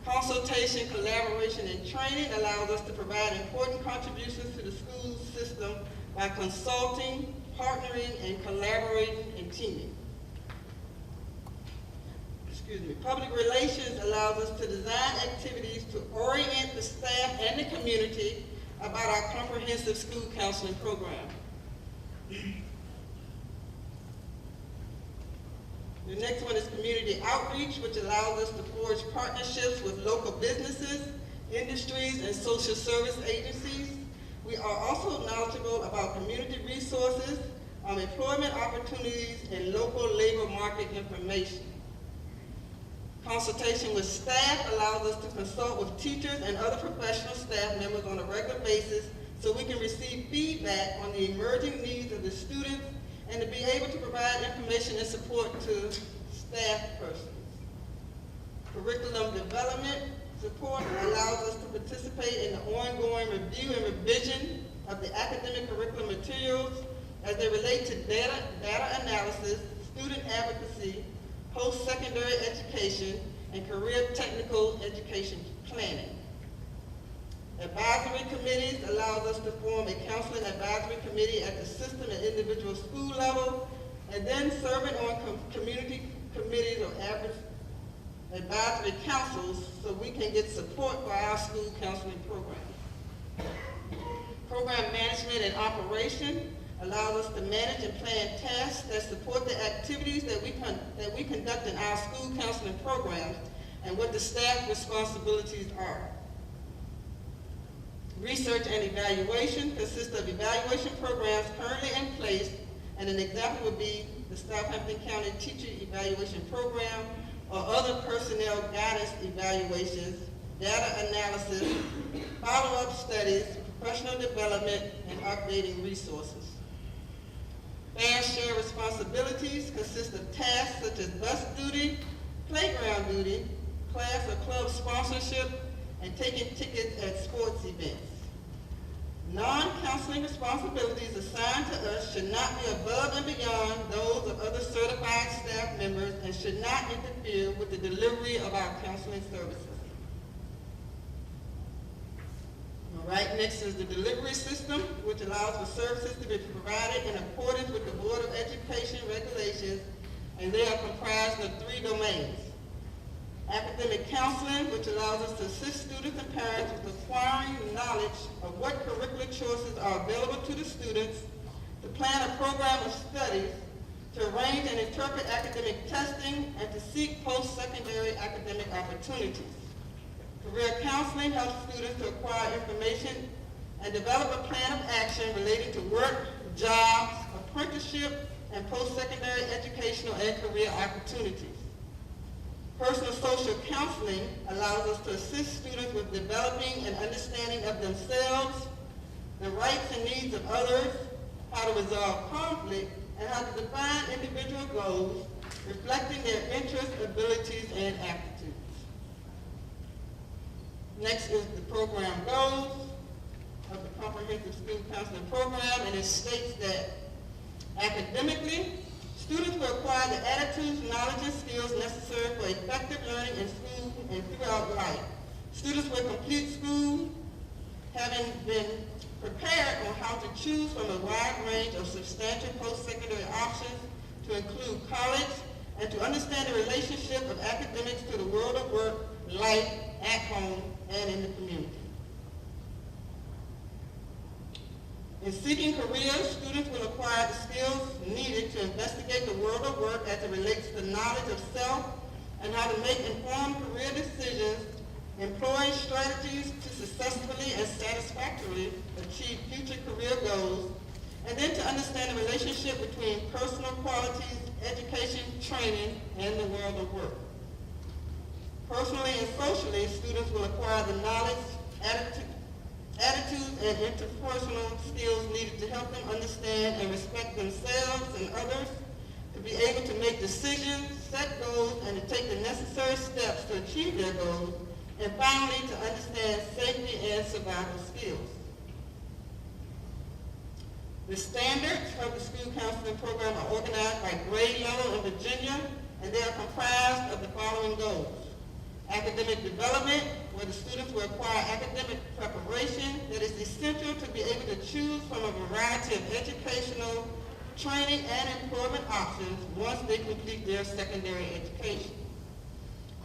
Speaker 11: Consultation, collaboration, and training allows us to provide important contributions to the school system by consulting, partnering, and collaborating and teaming. Public relations allows us to design activities to orient the staff and the community about our comprehensive school counseling program. The next one is community outreach, which allows us to forge partnerships with local businesses, industries, and social service agencies. We are also knowledgeable about community resources, employment opportunities, and local labor market information. Consultation with staff allows us to consult with teachers and other professional staff members on a regular basis so we can receive feedback on the emerging needs of the students and to be able to provide information and support to staff persons. Curriculum development support allows us to participate in the ongoing review and revision of the academic curriculum materials as they relate to data analysis, student advocacy, post-secondary education, and career technical education planning. Advisory committees allows us to form a counseling advisory committee at the system and individual school level, and then serving on community committees or advisory councils so we can get support for our school counseling program. Program management and operation allows us to manage and plan tasks that support the activities that we conduct in our school counseling programs and what the staff responsibilities are. Research and evaluation consists of evaluation programs currently in place, and an example would be the Southampton County Teacher Evaluation Program or other personnel guidance evaluations, data analysis, follow-up studies, professional development, and updating resources. Fair share responsibilities consist of tasks such as bus duty, playground duty, class or club sponsorship, and taking tickets at sports events. Non-counseling responsibilities assigned to us should not be above and beyond those of other certified staff members and should not interfere with the delivery of our counseling services. All right, next is the delivery system, which allows for services to be provided in accordance with the Board of Education regulations, and they are comprised of 3 domains. Academic counseling, which allows us to assist students and parents with acquiring knowledge of what curricular choices are available to the students, to plan a program of studies, to arrange and interpret academic testing, and to seek post-secondary academic opportunities. Career counseling helps students to acquire information and develop a plan of action relating to work, jobs, apprenticeship, and post-secondary educational and career opportunities. Personal social counseling allows us to assist students with developing an understanding of themselves, the rights and needs of others, how to resolve conflict, and how to define individual goals, reflecting their interests, abilities, and aptitudes. Next is the program goals of the Comprehensive School Counseling Program, and it states that academically, students will acquire the attitudes, knowledge, and skills necessary for effective learning in school and throughout life. Students will complete school having been prepared on how to choose from a wide range of substantial post-secondary options to include college and to understand the relationship of academics to the world of work, life, at home, and in the community. In seeking careers, students will acquire the skills needed to investigate the world of work as it relates to knowledge of self and how to make informed career decisions, employing strategies to successfully and satisfactorily achieve future career goals, And then to understand the relationship between personal qualities, education, training, and the world of work. Personally and socially, students will acquire the knowledge, attitudes, and interpersonal skills needed to help them understand and respect themselves and others, to be able to make decisions, set goals, and to take the necessary steps to achieve their goals, and finally, to understand safety and survival skills. The standards of the school counseling program are organized by grade level in Virginia, and they are comprised of the following goals. Academic development, where the students will acquire academic preparation that is essential to be able to choose from a variety of educational, training, and employment options once they complete their secondary education.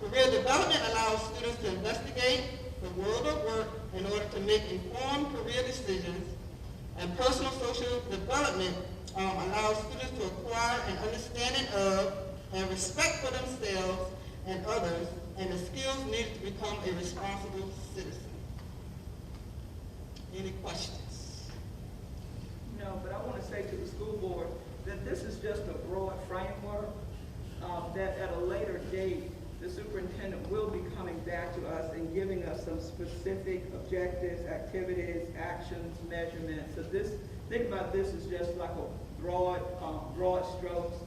Speaker 11: Career development allows students to investigate the world of work in order to make informed career decisions, and personal social development allows students to acquire an understanding of and respect for themselves and others, and the skills needed to become a responsible citizen. Any questions?
Speaker 1: No, but I want to say to the school board that this is just a broad framework, that at a later date, the superintendent will be coming back to us and giving us some specific objectives, activities, actions, measurements. So this, think about this as just like a broad strokes.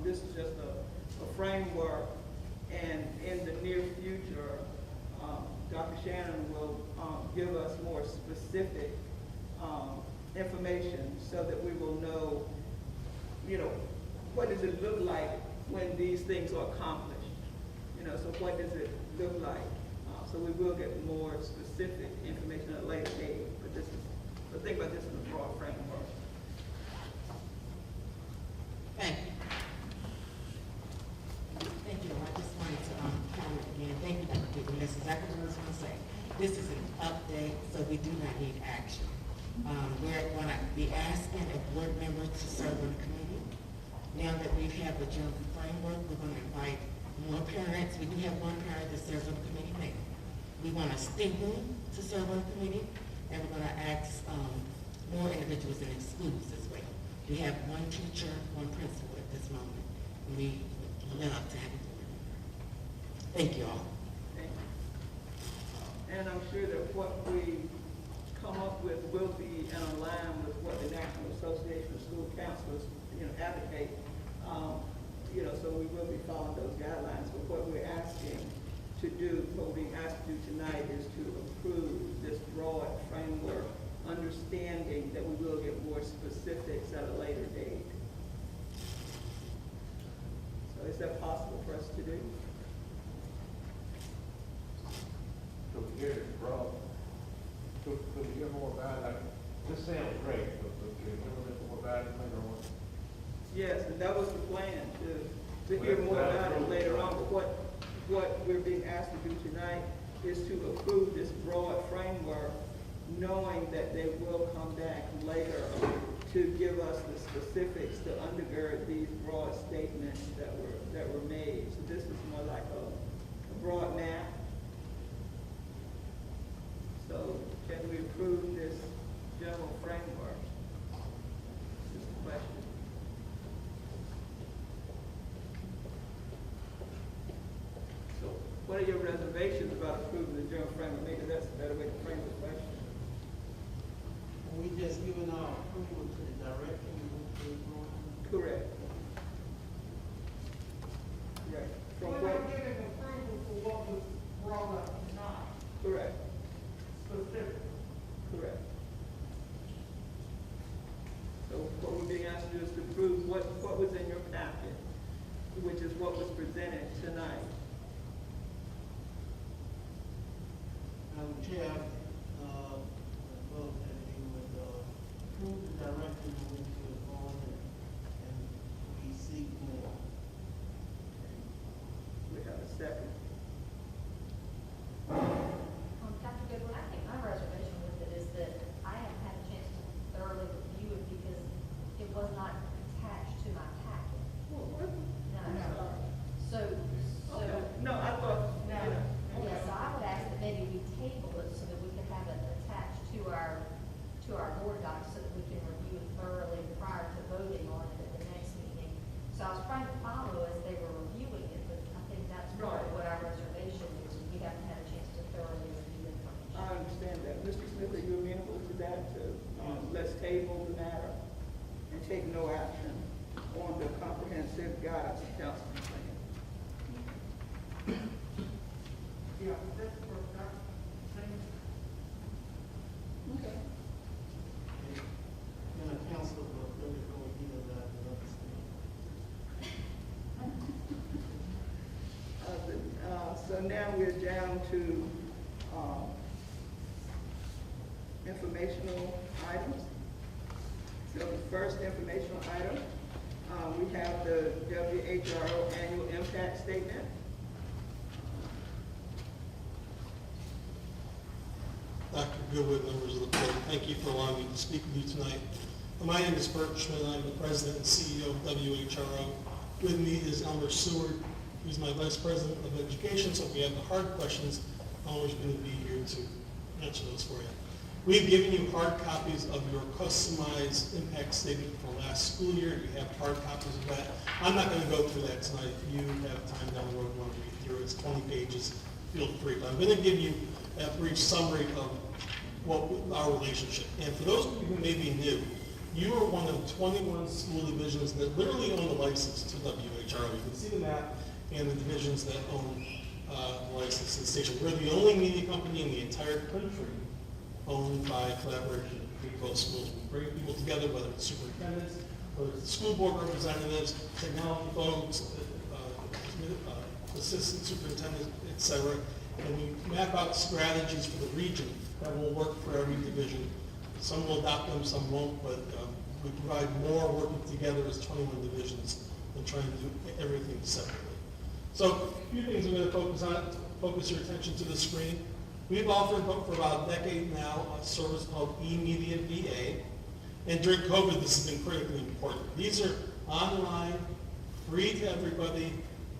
Speaker 1: This is just a framework, and in the near future, Dr. Shannon will give us more specific information so that we will know, what does it look like when these things are accomplished? So what does it look like? So we will get more specific information at a later date, but think about this in a broad framework.
Speaker 11: Thank you.
Speaker 9: Thank you. I just wanted to comment again. Thank you, Dr. Goodwin. That's exactly what I was going to say. This is an update, so we do not need action. We're going to be asking a board member to serve on the committee. Now that we have the general framework, we're going to invite more parents. We do have one parent that serves on the committee now. We want a student to serve on the committee, and we're going to ask more individuals in the schools as well. We have one teacher, one principal at this moment, and we love to have a board member. Thank you all.
Speaker 1: Thank you. And I'm sure that what we come up with will be in line with what the National Association of School Counselors, advocate. So we will be following those guidelines. But what we're asking to do, what we're being asked to do tonight is to approve this broad framework, understanding that we will get more specifics at a later date. So is that possible for us to do?
Speaker 12: So we hear it broad. Could we hear more about it? Like, this sounds great, but could we hear a little bit more about it later on?
Speaker 1: Yes, and that was the plan, to hear more about it later on. But what we're being asked to do tonight is to approve this broad framework, knowing that they will come back later to give us the specifics to undergird these broad statements that were made. So this is more like a broad map. So can we approve this general framework? This is the question. So what are your reservations about approving the general framework? Maybe that's a better way to frame the question.
Speaker 2: We just giving our approval to the direction we're going.
Speaker 1: Correct. Correct. From
Speaker 7: We're
Speaker 1: what?
Speaker 7: not giving approval for what was brought up tonight,
Speaker 1: Correct.
Speaker 7: specifically.
Speaker 1: Correct. So what we're being asked to do is to prove what was in your packet, which is what was presented tonight.
Speaker 2: Chair, vote that we would approve the direction in which we're going and we seek more.
Speaker 1: We have a second.
Speaker 13: Dr. Goodwin, I think my reservation with it is that I haven't had a chance to thoroughly review it because it was not attached to my packet.
Speaker 1: Well, what?
Speaker 13: No. So,
Speaker 1: Okay. No, I thought.
Speaker 13: no. Yes, so I would ask that maybe we table it so that we can have it attached to our board docs so that we can review it thoroughly
Speaker 1: So now we're down to informational items. So the first informational item, we have the WHRO annual impact statement.
Speaker 14: Dr. Goodwood, members of the board, thank you for allowing me to speak with you tonight. My name is Bert Schmidt. I'm the president and CEO of WHRO. With me is Elmer Seward, who's my vice president of education. So if we have the hard questions, Elmer's going to be here to answer those for you. We've given you hard copies of your customized impact statement for last school year. You have hard copies of that. I'm not going to go through that tonight. If you have time down the road, want to read through it, it's 20 pages. Feel free. But I'm going to give you a brief summary of our relationship. And for those of you who may be new, you are one of 21 school divisions that literally own the license to WHRO. You can see the map and the divisions that own the license to the station. We're the only media company in the entire country owned by collaboration between both schools. We bring people together, whether it's superintendents, whether it's school board representatives, technology folks, assistant superintendents, etc. And we map out strategies for the region that will work for every division. Some will adopt them, some won't, but we provide more working together as 21 divisions than trying to do everything separately. So a few things I'm going to focus on, focus your attention to the screen. We've offered for about a decade now a service called eMedia VA, and during COVID this has been critically important. These are online, free to everybody,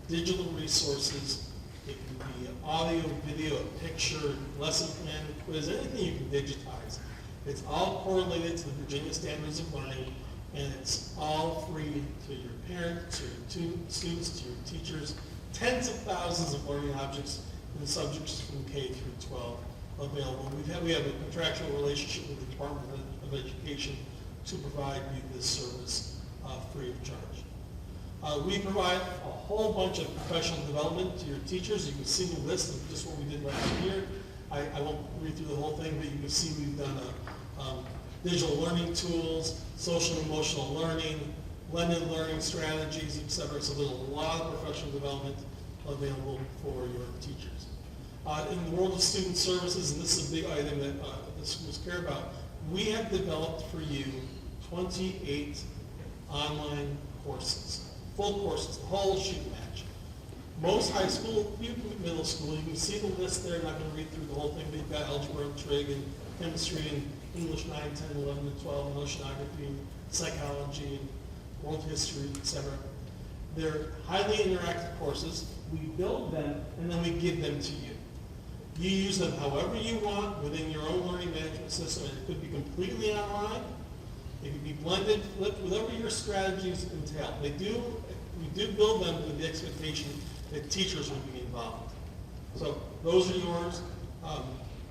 Speaker 14: digital resources. It can be audio, video, a picture, lesson plan, quiz, anything you can digitize. It's all correlated to the Virginia Standards of Learning, and it's all free to your parents, to your students, to your teachers. Tens of thousands of learning objects and subjects from K through 12 available. We have a contractual relationship with the Department of Education to provide you this service free of charge. We provide a whole bunch of professional development to your teachers. You can see the list of just what we did last year. I won't read through the whole thing, but you can see we've done digital learning tools, social and emotional learning, blended learning strategies, etc. So there's a lot of professional development available for your teachers. In the world of student services, and this is a big item that the schools care about, we have developed for you 28 online courses, full courses, the whole shooting match. Most high school, middle school, you can see the list there. I'm not going to read through the whole thing, but you've got algebra, trig, and chemistry, and English 9, 10, 11, and 12, and oceanography, and psychology, and world history, etc. They're highly interactive courses. We build them, and then we give them to you. You use them however you want within your own learning management system. It could be completely online. It could be blended, flipped, whatever your strategies entail. We do build them with the expectation that teachers will be involved. So those are yours.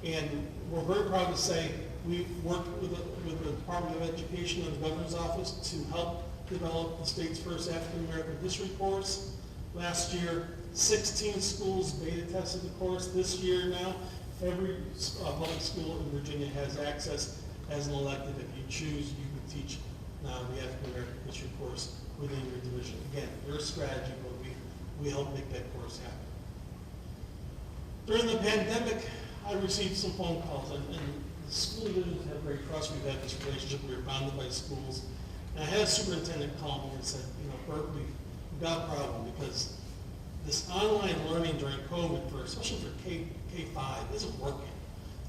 Speaker 14: And we're very proud to say we worked with the Department of Education and the Governor's Office to help develop the state's first African American history course. Last year, 16 schools beta tested the course. This year now, every public school in Virginia has access as an elective. If you choose, you can teach now the African American history course within your division. Again, your strategy, but we help make that course happen. During the pandemic, I received some phone calls, and the school divisions have great trust. We've had this relationship. We were bounded by schools. And I had a superintendent call me and said, Bert, we've got a problem because this online learning during COVID, especially for K-5, isn't working.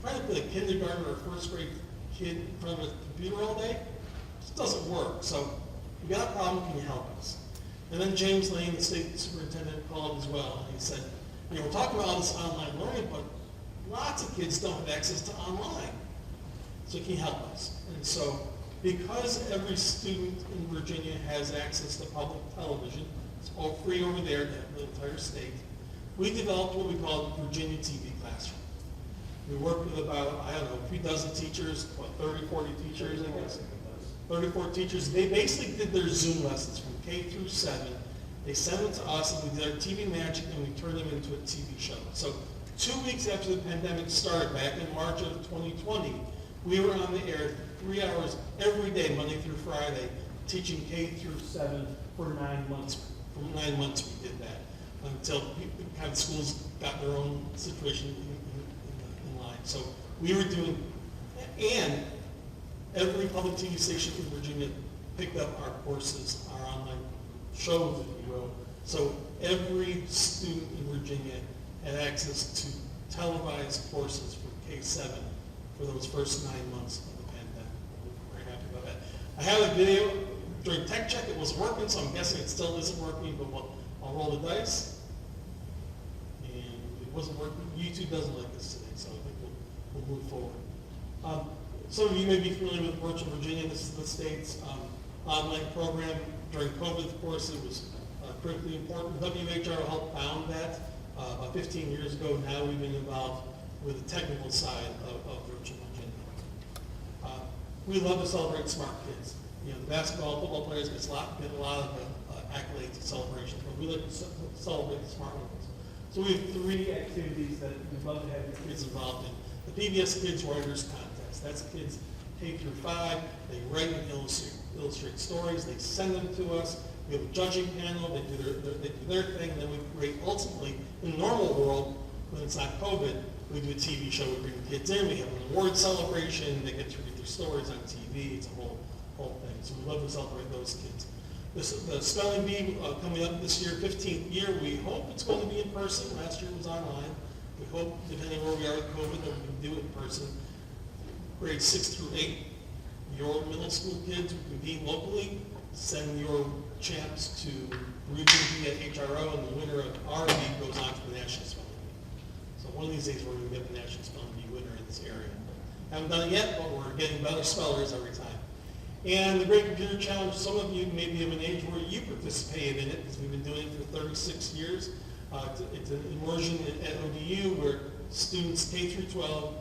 Speaker 14: Trying to put a kindergarten or a first grade kid in front of a computer all day, just doesn't work. So we got a problem, can you help us? And then James Lane, the state superintendent, called as well, and he said, we're talking about all this online learning, but lots of kids don't have access to online. So can you help us? And so because every student in Virginia has access to public television, it's all free over there, the entire state, we developed what we call Virginia TV Classroom. We worked with about, a few dozen teachers, 30, 40 teachers, I guess. 34 teachers. They basically did their Zoom lessons from K through 7. They sent them to us, and we did our TV magic, and we turned them into a TV show. So 2 weeks after the pandemic started, back in March of 2020, we were on the air 3 hours every day, Monday through Friday, teaching K through 7 for 9 months. For 9 months we did that.
Speaker 9: until kind of schools got their own situation in line. So we were doing, and every public TV station in Virginia picked up our courses, our online shows, if you will. So every student in Virginia had access to televised courses for K-7 for those first 9 months of the pandemic. We're very happy about that. I have a video during tech check. It was working, so I'm guessing it still isn't working, but I'll roll the dice. And it wasn't working. YouTube doesn't like this today, so I think we'll move forward. Some of you may be familiar with Virtual Virginia. This is the state's online program. During COVID, of course, it was critically important. WHRO helped found that about 15 years ago. Now we've been involved with the technical side of Virtual Virginia. We love to celebrate smart kids. You know, the basketball, football players get a lot of accolades and celebrations, but we like to celebrate the smart ones. So we have 3 activities that we'd love to have your kids involved in. The PBS Kids Writers Contest. That's kids K through 5. They write and illustrate stories. They send them to us. We have a judging panel. They do their thing. Then we create, ultimately, in the normal world, when it's not COVID, we do a TV show. We bring the kids in. We have an award celebration. They get to read their stories on TV. It's a whole thing. So we love to celebrate those kids. The spelling bee coming up this year, 15th year. We hope it's going to be in person. Last year it was online. We hope, depending on where we are with COVID, that we can do it in person. Grades 6 through 8. Your middle school kids who compete locally, send your champs to Region B at HRO, and the winner of our league goes on to the National Spelling Bee. So one of these days we're going to get the National Spelling Bee winner in this area. Haven't done it yet, but we're getting better spellers every time. And the Great Computer Challenge, some of you may be of an age where you participated in it, because we've been doing it for 36 years. It's an immersion at ODU where students K through 12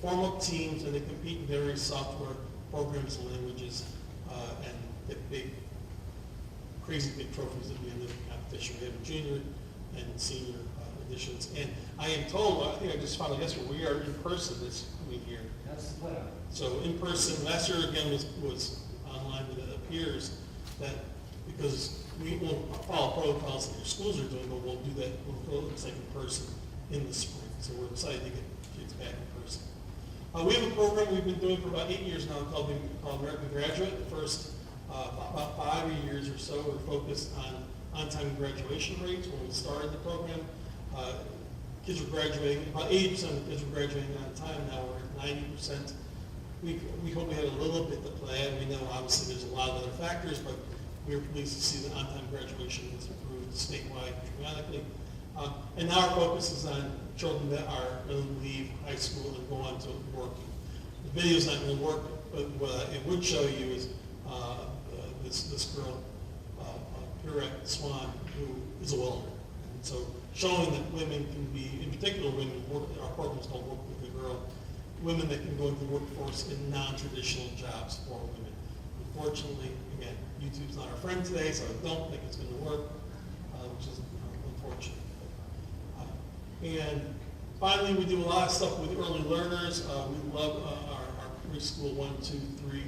Speaker 9: form up teams and they compete in various software programs and languages and get crazy big trophies at the end of the competition. We have junior and senior editions. And I am told, I think I just found out yesterday, we are in person this coming year.
Speaker 12: That's the plan.
Speaker 9: So in person, last year again was online, but it appears that because we won't follow protocols that your schools are doing, but we'll do that, we'll go, looks like in person in the spring. So we're excited to get kids back in person. We have a program we've been doing for about 8 years now called American Graduate. The first about 5 years or so, we're focused on on-time graduation rates. When we started the program, kids were graduating, about 80% of the kids were graduating on time. Now we're at 90%. We hope we had a little bit to play, and we know obviously there's a lot of other factors, but we were pleased to see that on-time graduation has improved statewide dramatically. And now our focus is on children that are going to leave high school and go on to working. The video's not going to work, but what it would show you is this girl, Pirek Swan, who is a welder. And so showing that women can be, in particular women, our program is called Work with the Girl, women that can go into the workforce in non-traditional jobs for women. Unfortunately, again, YouTube's not our friend today, so I don't think it's going to work, which is unfortunate. And finally, we do a lot of stuff with early learners. We love our preschool 1, 2, 3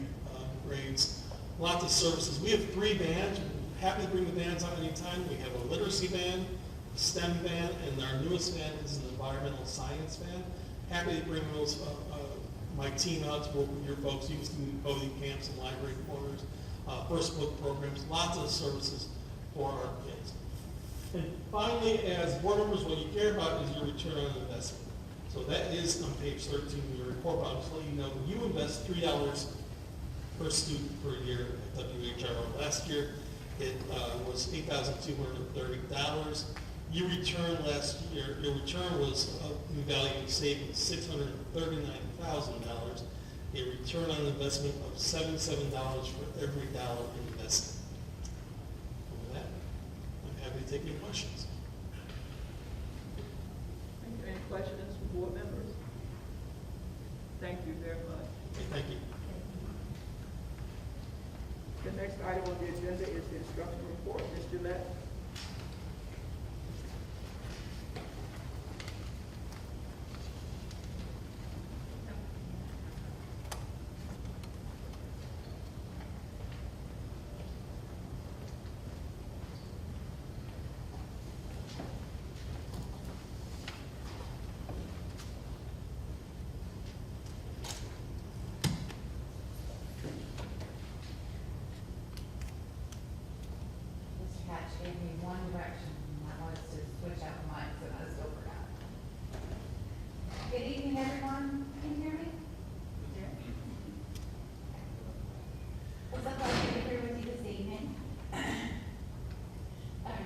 Speaker 9: grades. Lots of services. We have 3 bands. We're happy to bring the bands out anytime. We have a literacy band, a STEM band, and our newest band is an environmental science band. Happy to bring those, my team out to work with your folks. You can do coding camps and library corners, first book programs, lots of services for our kids. And finally, as board members, what you care about is your return on investment. So that is on page 13 of your report, but I'll just let you know, you invest $3 per student per year at WHRO. Last year, it was $8,230. Your return last year, your return was in value of savings $639,000. A return on investment of $77 for every dollar invested. With that, I'm happy to take any questions.
Speaker 1: Any questions from board members? Thank you very much.
Speaker 9: Okay, thank you.
Speaker 1: The next item on the agenda is the instructional report. Ms. Gillette.
Speaker 15: one direction, and that was to switch out the mics, and I still forgot. Good evening, everyone. Can you hear me? It's a pleasure to be here with you this evening.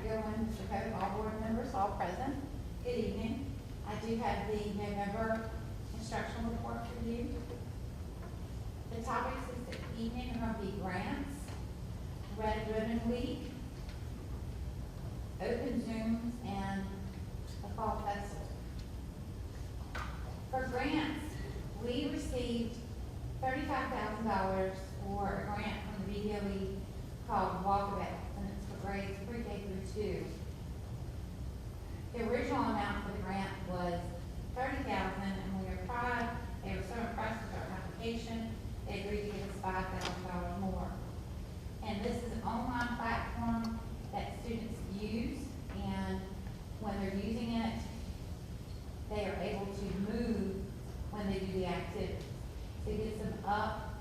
Speaker 15: Goodwin, Mr. Pope, all board members, all present. Good evening. I do have the November instructional report for you. The topics this evening are going to be grants, Red Ribbon Week, open Zooms, and the Fall Festival. For grants, we received $35,000 for a grant from the BDOE called Walkabout, and it's for grades pre-K through 2. The original amount for the grant was $30,000, and we applied. They were so impressed with our application, they agreed to give us $5,000 more. And this is an online platform that students use, and when they're using it, they are able to move when they do the activity. It gets them up,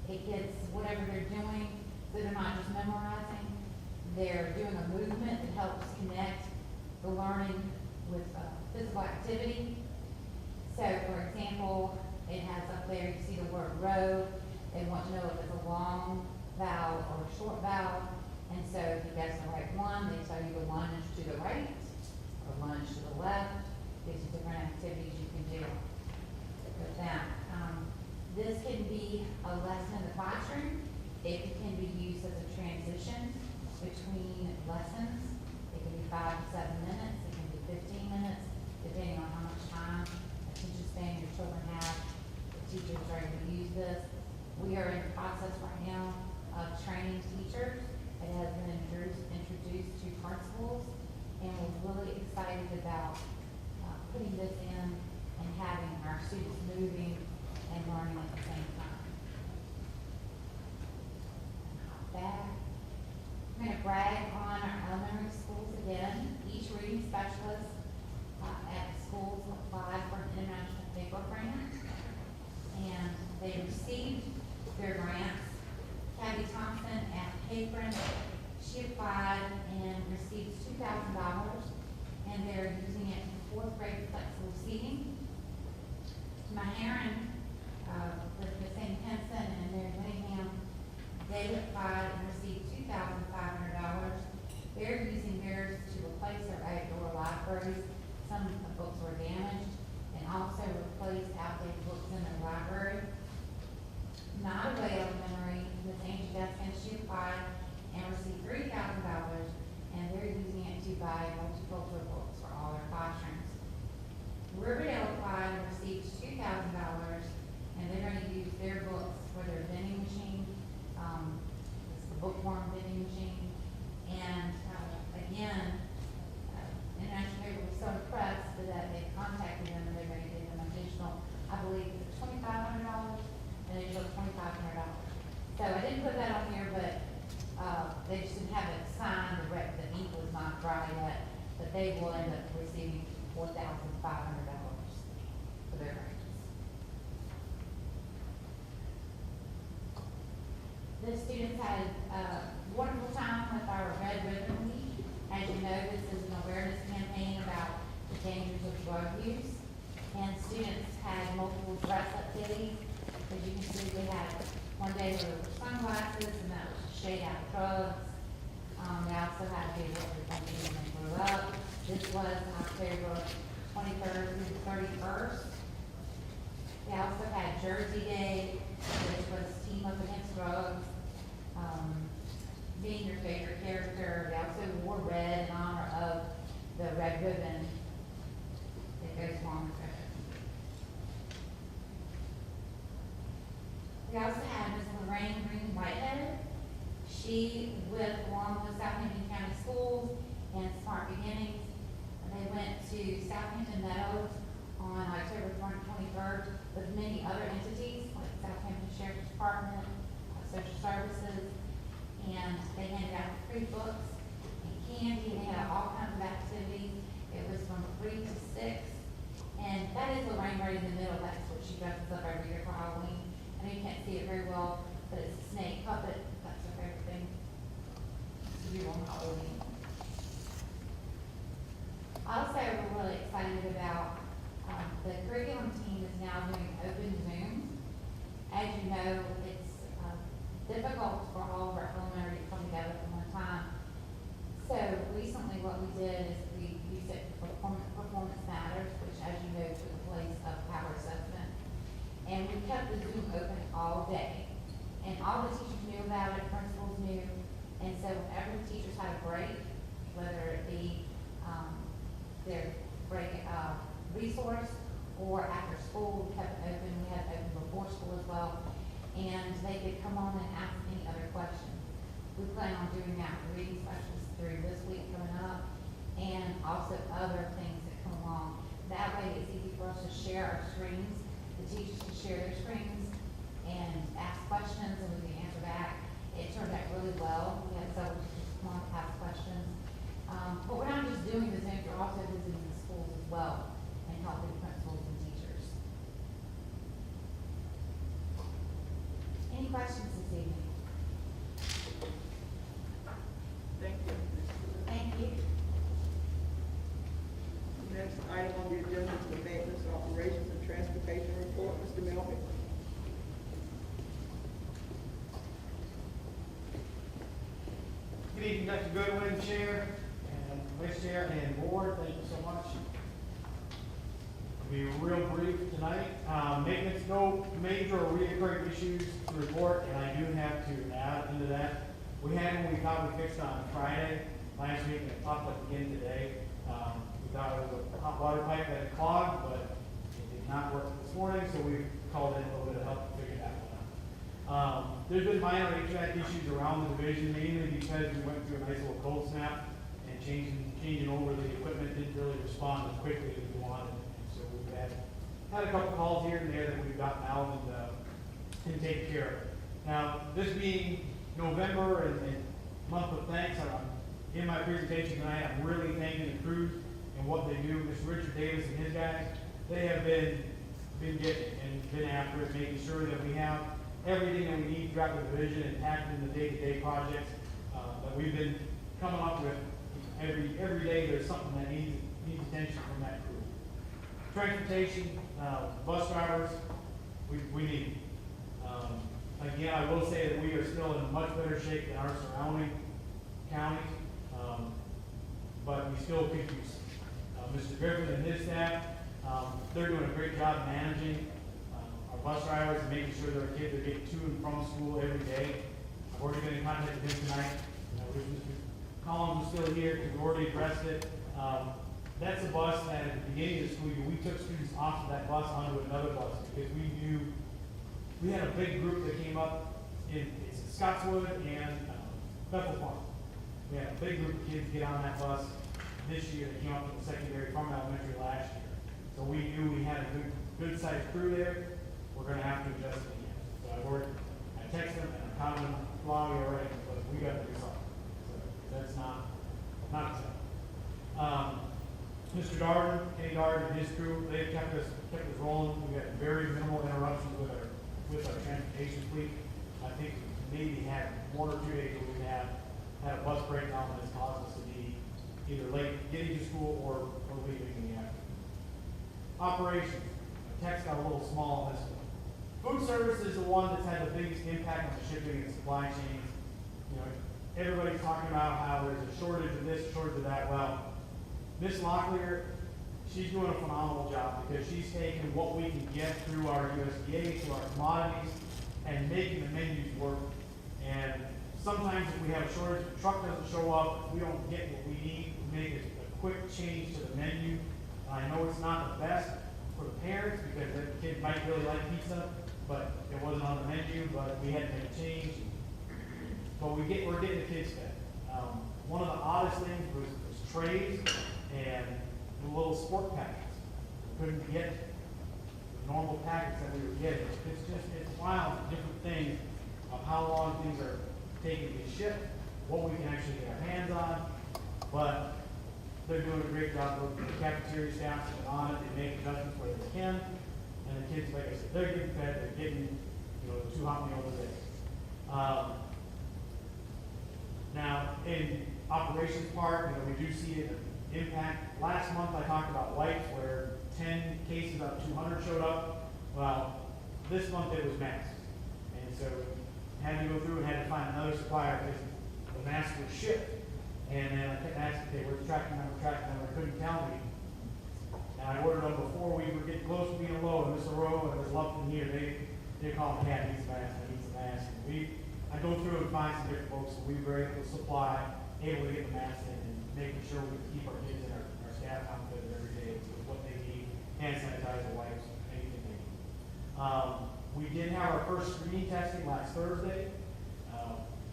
Speaker 15: it gets whatever they're doing, so they're not just memorizing. They're doing a movement that helps connect the learning with physical activity. So, for example, it has up there, you see the word row. They want to know if it's a long vowel or a short vowel. And so if you guess the right one, they tell you to lunge to the right or lunge to the left. Gives you different activities you can do with that. This can be a lesson in the classroom. It can be used as a transition between lessons. It can be 5 to 7 minutes. It can be 15 minutes, depending on how much time attention span your children have. The teachers are able to use this. We are in the process right now of training teachers. It has been introduced to principals, and we're really excited about putting this in and having our students moving and learning at the same time. Back. I'm going to brag on our elementary schools again. Each reading specialist at schools applied for an international paper grant, and they received their grants. Kathy Thompson at Capron, she applied and received $2,000, and they're using it for 4th grade flexible seating. Maharan, with the St. Henson and Mary Winningham, they applied and received $2,500. They're using theirs to replace their outdoor libraries. Some of the books were damaged, and also replace outdated books in their library. Nottaway Elementary, Ms. Angie Deskin, she applied and received $3,000, and they're using it to buy multicultural books for all their classrooms. Riverdale applied and received $2,000, and they're going to use their books for their vending machine. It's the bookworm vending machine. And again, International Paper was so impressed that they contacted them and they're going to give them additional, I believe, $2,500, and they took $2,500. So I didn't put that on here, but they just didn't have it signed. The ink was not dry yet, but they will end up receiving $4,500 for their grants. The students had a wonderful time with our Red Ribbon Week. As you know, this is an awareness campaign about the dangers of drug use. And students had multiple dress-up days. As you can see, we had one day where there were sunglasses, and that was to shade out drugs. We also had a day where we were thinking when they grew up. This was October 23rd through the 31st. We also had Jersey Day, which was Team Up Against Drugs. Being your favorite character. We also wore red in honor of the red ribbon that goes along with it. We also had Ms. Lorraine Green Whitehead. She, along with Southampton County Schools and Smart Beginnings, they went to Southampton Meadows on October 23rd with many other entities like Southampton Sheriff's Department, Social Services, and they handed out free books and candy, and they had all kinds of activities. It was from 3 to 6, and that is Lorraine right in the middle. That's what she dresses up every year for Halloween. I know you can't see it very well, but it's a snake puppet. That's her favorite thing to do on Halloween. Also, we're really excited about, the curriculum team is now doing open Zoom. As you know, it's difficult for all of our elementary to come together at one time. So recently what we did is we said performance matters, which as you know took the place of power assessment. And we kept the Zoom open all day. And all the teachers knew about it, principals knew. And so whenever the teachers had a break, whether it be their break resource or after school, we kept it open. We had it open before school as well. And they could come on and ask any other questions. We plan on doing that for reading specialists through this week coming up and also other things that come along. That way it's easy for us to share our screens, the teachers can share their screens and ask questions and we can answer back. It turned out really well. We had several teachers come on to ask questions. But we're not just doing the Zoom, we're also visiting the schools as well and helping principals and teachers. Any questions this evening?
Speaker 1: Thank you.
Speaker 15: Thank you.
Speaker 1: Next item on the agenda is the maintenance, operations, and transportation report. Mr. Melvin.
Speaker 16: Good evening, Dr. Goodwin, Chair, and Vice Chair, and Board. Thank you so much. I'll be real brief tonight. Maintenance, no major or reoccurring issues to report, and I do have to add into that. We had one we thought we fixed on Friday last week, and it popped up again today. We thought it was a hot water pipe that had clogged, but it did not work this morning, so we called in a little bit of help to figure that one out. There's been minor HVAC issues around the division, mainly because we went through a nice little cold snap, and changing over the equipment didn't really respond as quickly as we wanted. And so we've had a couple calls here and there that we've gotten out and taken care of. Now, this being November and month of thanks, in my presentation tonight, I'm really thanking the crews and what they do. Mr. Richard Davis and his guys, they have been getting and been after it, making sure that we have everything that we need throughout the division and tackling the day-to-day projects that we've been coming up with. Every day there's something that needs attention from that crew. Transportation, bus drivers, we need. Again, I will say that we are still in much better shape than our surrounding counties, but we still could use Mr. Griffin and his staff. They're doing a great job managing our bus drivers and making sure that our kids are getting to and from school every day. I've already been in contact with him tonight. Mr. Collins is still here because we already addressed it. That's a bus that at the beginning of the school year, we took students off of that bus onto another bus because we knew we had a big group that came up in Scottswood and Bethel Farm. We had a big group of kids get on that bus this year that came up from the secondary from elementary last year. So we knew we had a good sized crew there. We're going to have to adjust it again. So I texted them and I caught them blog already, but we got to do something. So that's not acceptable. Mr. Darden, Kenny Darden and his crew, they've kept us rolling. We got very minimal interruptions with our transportation fleet. I think maybe had 1 or 2 days where we had a bus breakdown that has caused us to be either late getting to school or leaving in the afternoon. Operations. My text got a little small on this one. Food service is the one that's had the biggest impact on the shipping and supply chains. You know, everybody's talking about how there's a shortage of this, shortage of that. Well, Miss Locklear, she's doing a phenomenal job because she's taking what we can get through our USDA, through our commodities, and making the menus work. And sometimes if we have a shortage, the truck doesn't show up, we don't get what we need, we make a quick change to the menu. I know it's not the best for the parents because the kid might really like pizza, but it wasn't on the menu, but we had to make a change. But we're getting the kids fed. One of the oddest things was trays and the little sport packets. We couldn't get the normal packets that we were getting. It's wild, different things of how long things are taking to get shipped, what we can actually get our hands on, but they're doing a great job. The cafeteria staff's been on it, they make adjustments where they can, and the kids, like I said, they're getting fed, they're getting, the 2 hot meals a day. Now, in operations part, we do see it impact. Last month I talked about wipes where 10 cases out of 200 showed up. Well, this month it was masks. And so had to go through and had to find another supplier because the masks were shipped. And then I kept asking, okay, where's the tracking number? They couldn't tell me. And I ordered them before we were getting close to being low, and Mr. Rowe and Ms. Lumpkin here, they called me, yeah, I need some masks, I need some masks. And I go through and find some different folks, and we were able to supply, able to get the masks in, and making sure we can keep our kids and our staff outfitted every day with what they need, hand sanitizer, wipes, anything they need. We did have our first screening testing last Thursday.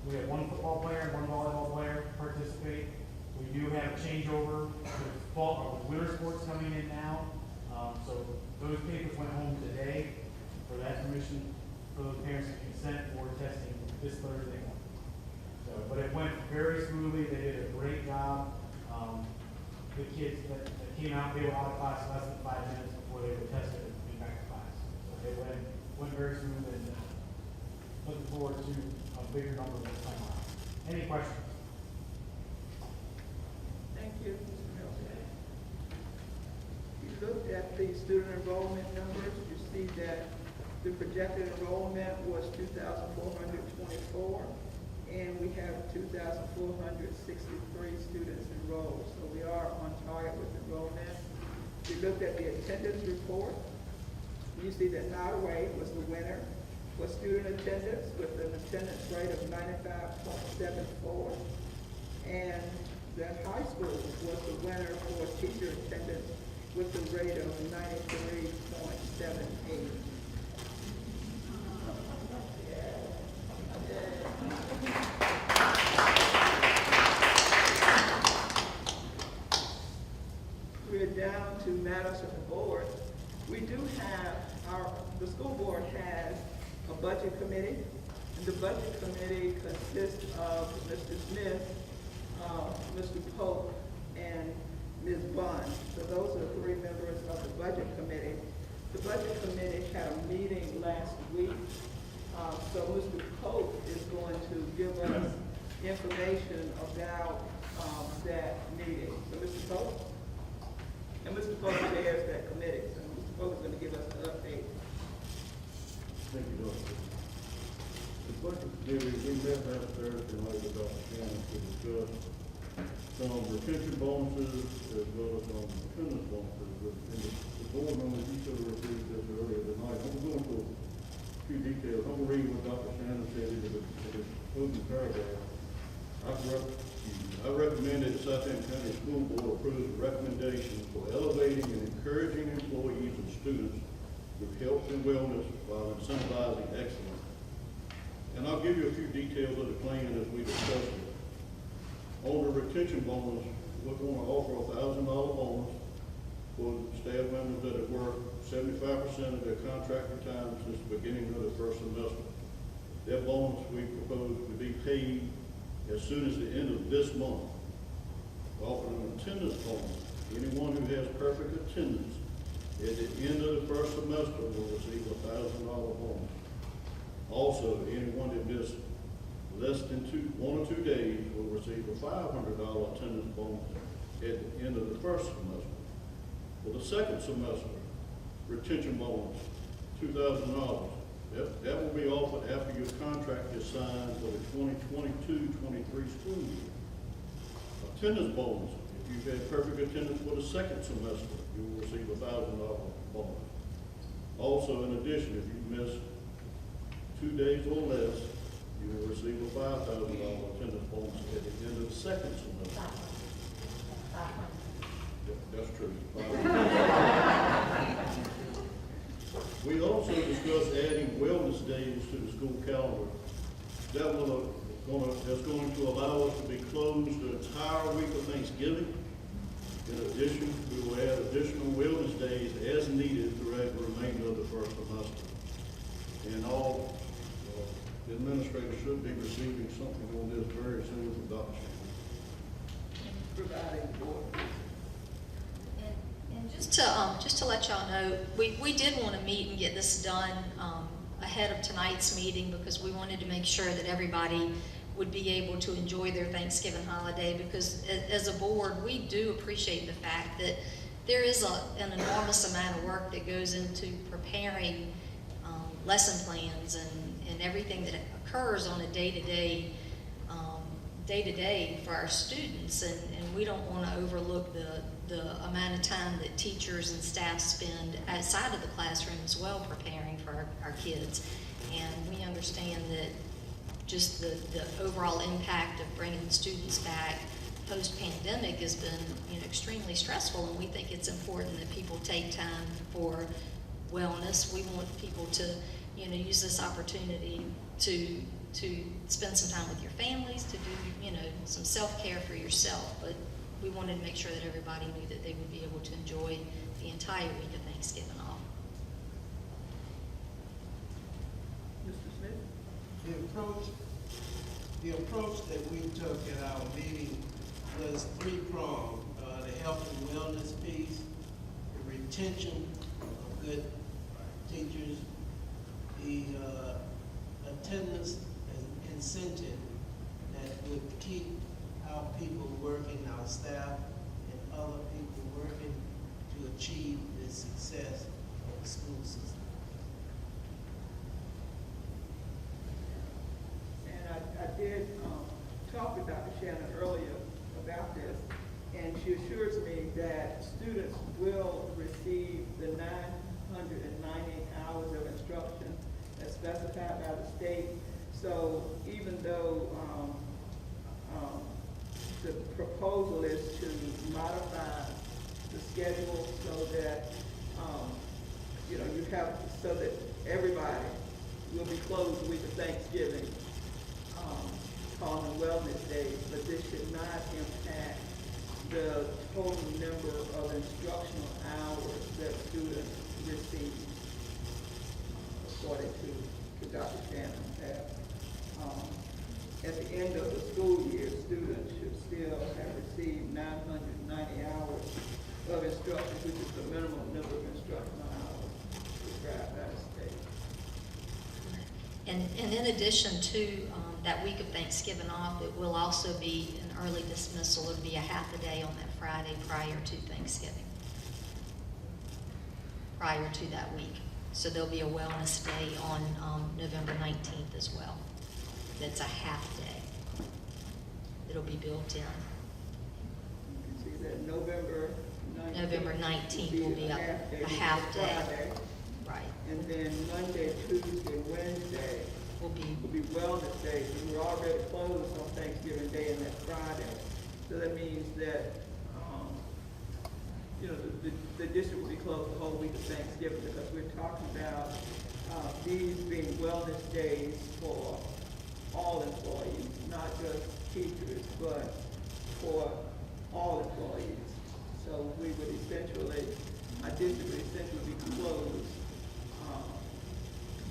Speaker 16: We had one football player and one volleyball player participate. We do have a changeover with fall, with winter sports coming in now. So those papers went home today for that permission for those parents to consent for testing this Thursday morning. So, but it went very smoothly. They did a great job. The kids that came out, they were out of class less than 5 minutes before they were tested and came back to class. So it went very smooth, and looking forward to a bigger number this time around. Any questions?
Speaker 1: Thank you, Mr. Milton. You looked at the student enrollment numbers. You see that the projected enrollment was 2,424, and we have 2,463 students enrolled. So we are on target with enrollment. You looked at the attendance report. You see that Norway was the winner for student attendance with an attendance rate of 95.74, and that high school was the winner for teacher attendance with a rate of 93.78. We're down to matters of the board. We do have the school board has a budget committee, and the budget committee consists of Mr. Smith, Mr. Pope, and Ms. Bond. So those are 3 members of the budget committee. The budget committee had a meeting last week. So Mr. Pope is going to give us information about that meeting. So Mr. Pope? And Mr. Pope chairs that committee. So Mr. Pope is going to give us an update.
Speaker 5: Thank you, Doctor. The budget committee, we met last Thursday night with Dr. Shannon to discuss some retention bonuses as well as some attendance bonuses. And the board members, you should have reviewed this earlier tonight. I'm going to go into a few details. I'm going to read what Dr. Shannon said in his closing paragraph. I recommend that the Southampton County School Board approves a recommendation for elevating and encouraging employees and students with health and wellness while incentivizing excellence. And I'll give you a few details of the plan as we discuss it. On the retention bonus, we're going to offer a $1,000 bonus for staff members that have worked 75% of their contracted time since the beginning of the first semester. That bonus we propose to be paid as soon as the end of this month. We offer an attendance bonus. Anyone who has perfect attendance at the end of the first semester will receive a $1,000 bonus. Also, anyone that missed less than 1 or 2 days will receive a $500 attendance bonus at the end of the first semester. For the second semester, retention bonus, $2,000. That will be offered after your contract is signed for the 2022-23 school year. Attendance bonus, if you've had perfect attendance for the second semester, you will receive a $1,000 bonus. Also, in addition, if you miss 2 days or less, you will receive a $5,000 attendance bonus at the end of the second semester. That's true. We also discussed adding wellness days to the school calendar. That's going to allow us to be closed the entire week of Thanksgiving. In addition, we will add additional wellness days as needed throughout the remainder of the first semester. And all administrators should be receiving something on this very soon from Dr. Shannon.
Speaker 1: Providing board.
Speaker 13: And just to let y'all know, we did want to meet and get this done ahead of tonight's meeting because we wanted to make sure that everybody would be able to enjoy their Thanksgiving holiday, because as a board, we do appreciate the fact that there is an enormous amount of work that goes into preparing lesson plans and everything that occurs on a day-to-day for our students, and we don't want to overlook the amount of time that teachers and staff spend outside of the classroom as well preparing for our kids. And we understand that just the overall impact of bringing students back post-pandemic has been, extremely stressful, and we think it's important that people take time for wellness. We want people to, use this opportunity to spend some time with your families, to do, some self-care for yourself. But we wanted to make sure that everybody knew that they would be able to enjoy the entire week of Thanksgiving off.
Speaker 1: Mr. Smith?
Speaker 2: The approach that we took at our meeting was three-pronged. The health and wellness piece, the retention of good teachers, the attendance and incentive that would keep our people working, our staff and other people working to achieve the success of the school system.
Speaker 1: And I did talk with Dr. Shannon earlier about this, and she assures me that students will receive the 998 hours of instruction as specified by the state. So even though the proposal is to modify the schedule so that you have, so that everybody will be closed the week of Thanksgiving, calling them wellness days, but this should not impact the total number of instructional hours that students receive, according to Dr. Shannon. At the end of the school year, students should still have received 990 hours of instruction, which is the minimum number of instructional hours prescribed by the state.
Speaker 13: And in addition to that week of Thanksgiving off, it will also be an early dismissal. It'll be a half a day on that Friday prior to Thanksgiving, prior to that week. So there'll be a wellness day on November 19th as well. That's a half day. It'll be built in.
Speaker 1: You can see that November
Speaker 13: 19th will be a half day.
Speaker 1: Friday.
Speaker 13: Right.
Speaker 1: And then Monday, Tuesday, Wednesday
Speaker 13: Will be
Speaker 1: wellness days, and we're already closed on Thanksgiving Day and that Friday. So that means that, the district will be closed the whole week of Thanksgiving, because we're talking about these being wellness days for all employees, not just teachers, but for all employees. So we would essentially, our district would essentially be closed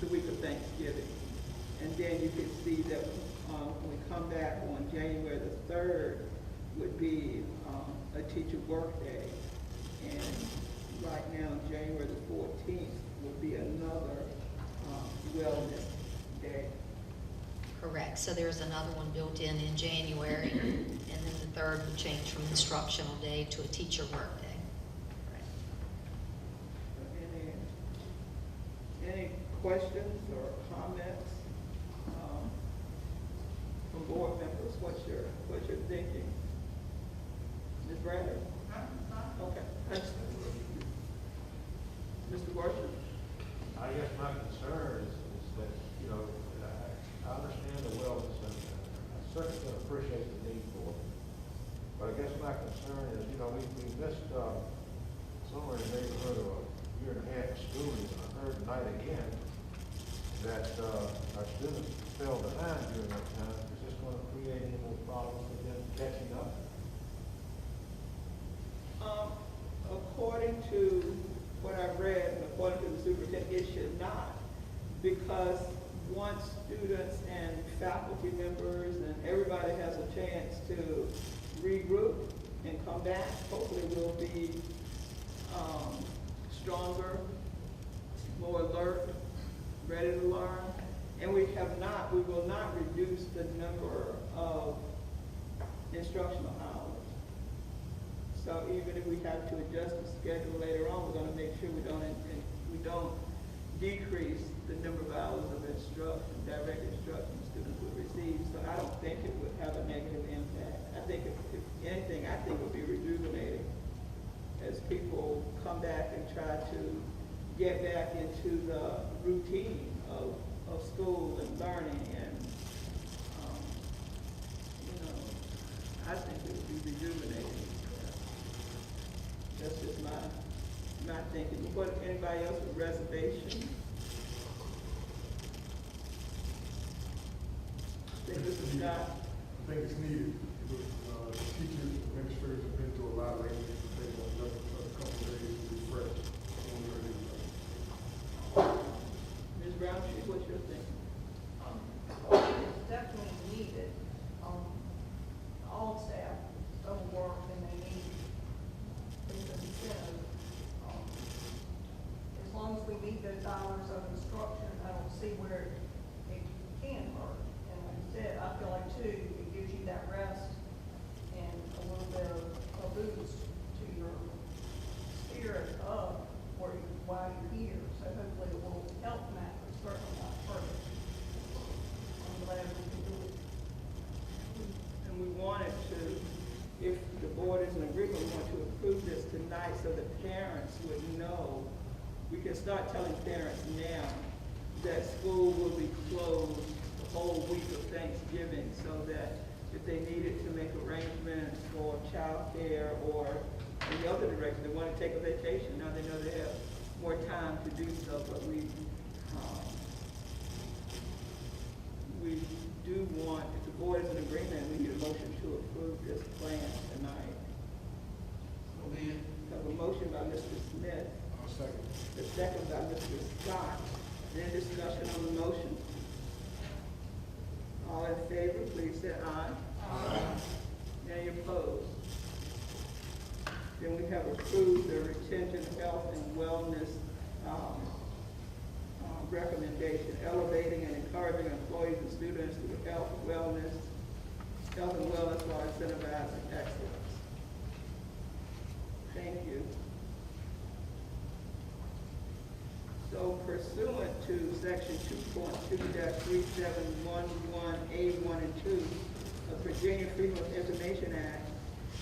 Speaker 1: the week of Thanksgiving. And then you can see that when we come back on January the 3rd would be a teacher work day. And right now, January the 14th would be another wellness day.
Speaker 13: correct. So there's another one built in January, and then the 3rd would change from instructional day to a teacher work day.
Speaker 1: Any questions or comments from board members? What's your thinking? Ms. Bradley? Okay. Thanks. Mr. Worship?
Speaker 12: I guess my concern is that, I understand the wellness, and I certainly appreciate the need for it. But I guess my concern is, we missed somewhere in the neighborhood of a year and a half of schooling, and I heard tonight again that our students fell behind during that time. Is this going to create any more problems with them catching up?
Speaker 1: According to what I've read, and according to the superintendent, it should not, because once students and faculty members and everybody has a chance to regroup and come back, hopefully we'll be stronger, more alert, ready to learn, And we will not reduce the number of instructional hours. So even if we have to adjust the schedule later on, we're gonna make sure we don't decrease the number of hours of instruction, direct instruction students will receive. So I don't think it would have a negative impact. I think if anything, I think it would be rejuvenating as people come back and try to get back into the routine of school and learning and, I think it would be rejuvenating. That's just my thinking. What, anybody else with reservation? Mr. Scott?
Speaker 17: I think it's needed. Teachers, administrators have been through a lot lately. They want a couple of days to refresh.
Speaker 1: Ms. Browntree, what's your thinking?
Speaker 18: It's definitely needed. All staff overwork and they need these incentives. As long as we meet those hours of instruction, I don't see where it can hurt. And like I said, I feel like too, it gives you that rest and a little bit of a boost to your spirit of why you're here. So hopefully it will help Matt, but certainly not hurt it. I'm glad we can do it.
Speaker 1: And we wanted to, if the board is in agreement, we want to approve this tonight so that parents would know. We can start telling parents now that school will be closed the whole week of Thanksgiving, so that if they needed to make arrangements for childcare or in the other direction, they want to take a vacation, now they know they have more time to do so, but we do want, if the board is in agreement, we need a motion to approve this plan tonight.
Speaker 2: So then,
Speaker 1: Have a motion by Mr. Smith.
Speaker 17: I'll second.
Speaker 1: The second by Mr. Scott. Any discussion on the motion? All in favor, please say aye. Aye. Any opposed? Then we have approved the retention, health, and wellness recommendation, elevating and encouraging employees and students through health and wellness while incentivizing excellence. Thank you. So pursuant to section 2.2-3711A1 and 2 of Virginia Freedom of Information Act,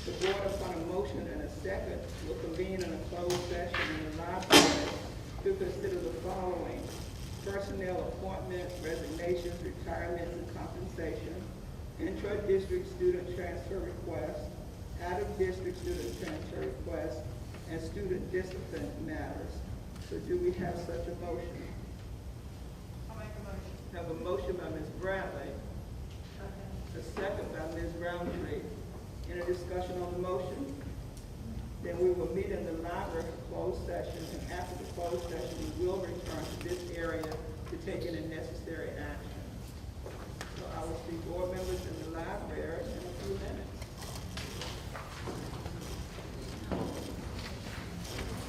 Speaker 1: the board upon a motion and a second will convene in a closed session in the library to consider the following: personnel appointments, resignations, retirements, and compensation, intra-district student transfer requests, out-of-district student transfer requests, and student discipline matters. So do we have such a motion?
Speaker 18: I'll make a motion.
Speaker 1: Have a motion by Ms. Bradley, a second by Ms. Roundtree. Any discussion on the motion? Then we will meet in the library for closed session, and after the closed session, we will return to this area to take any necessary action.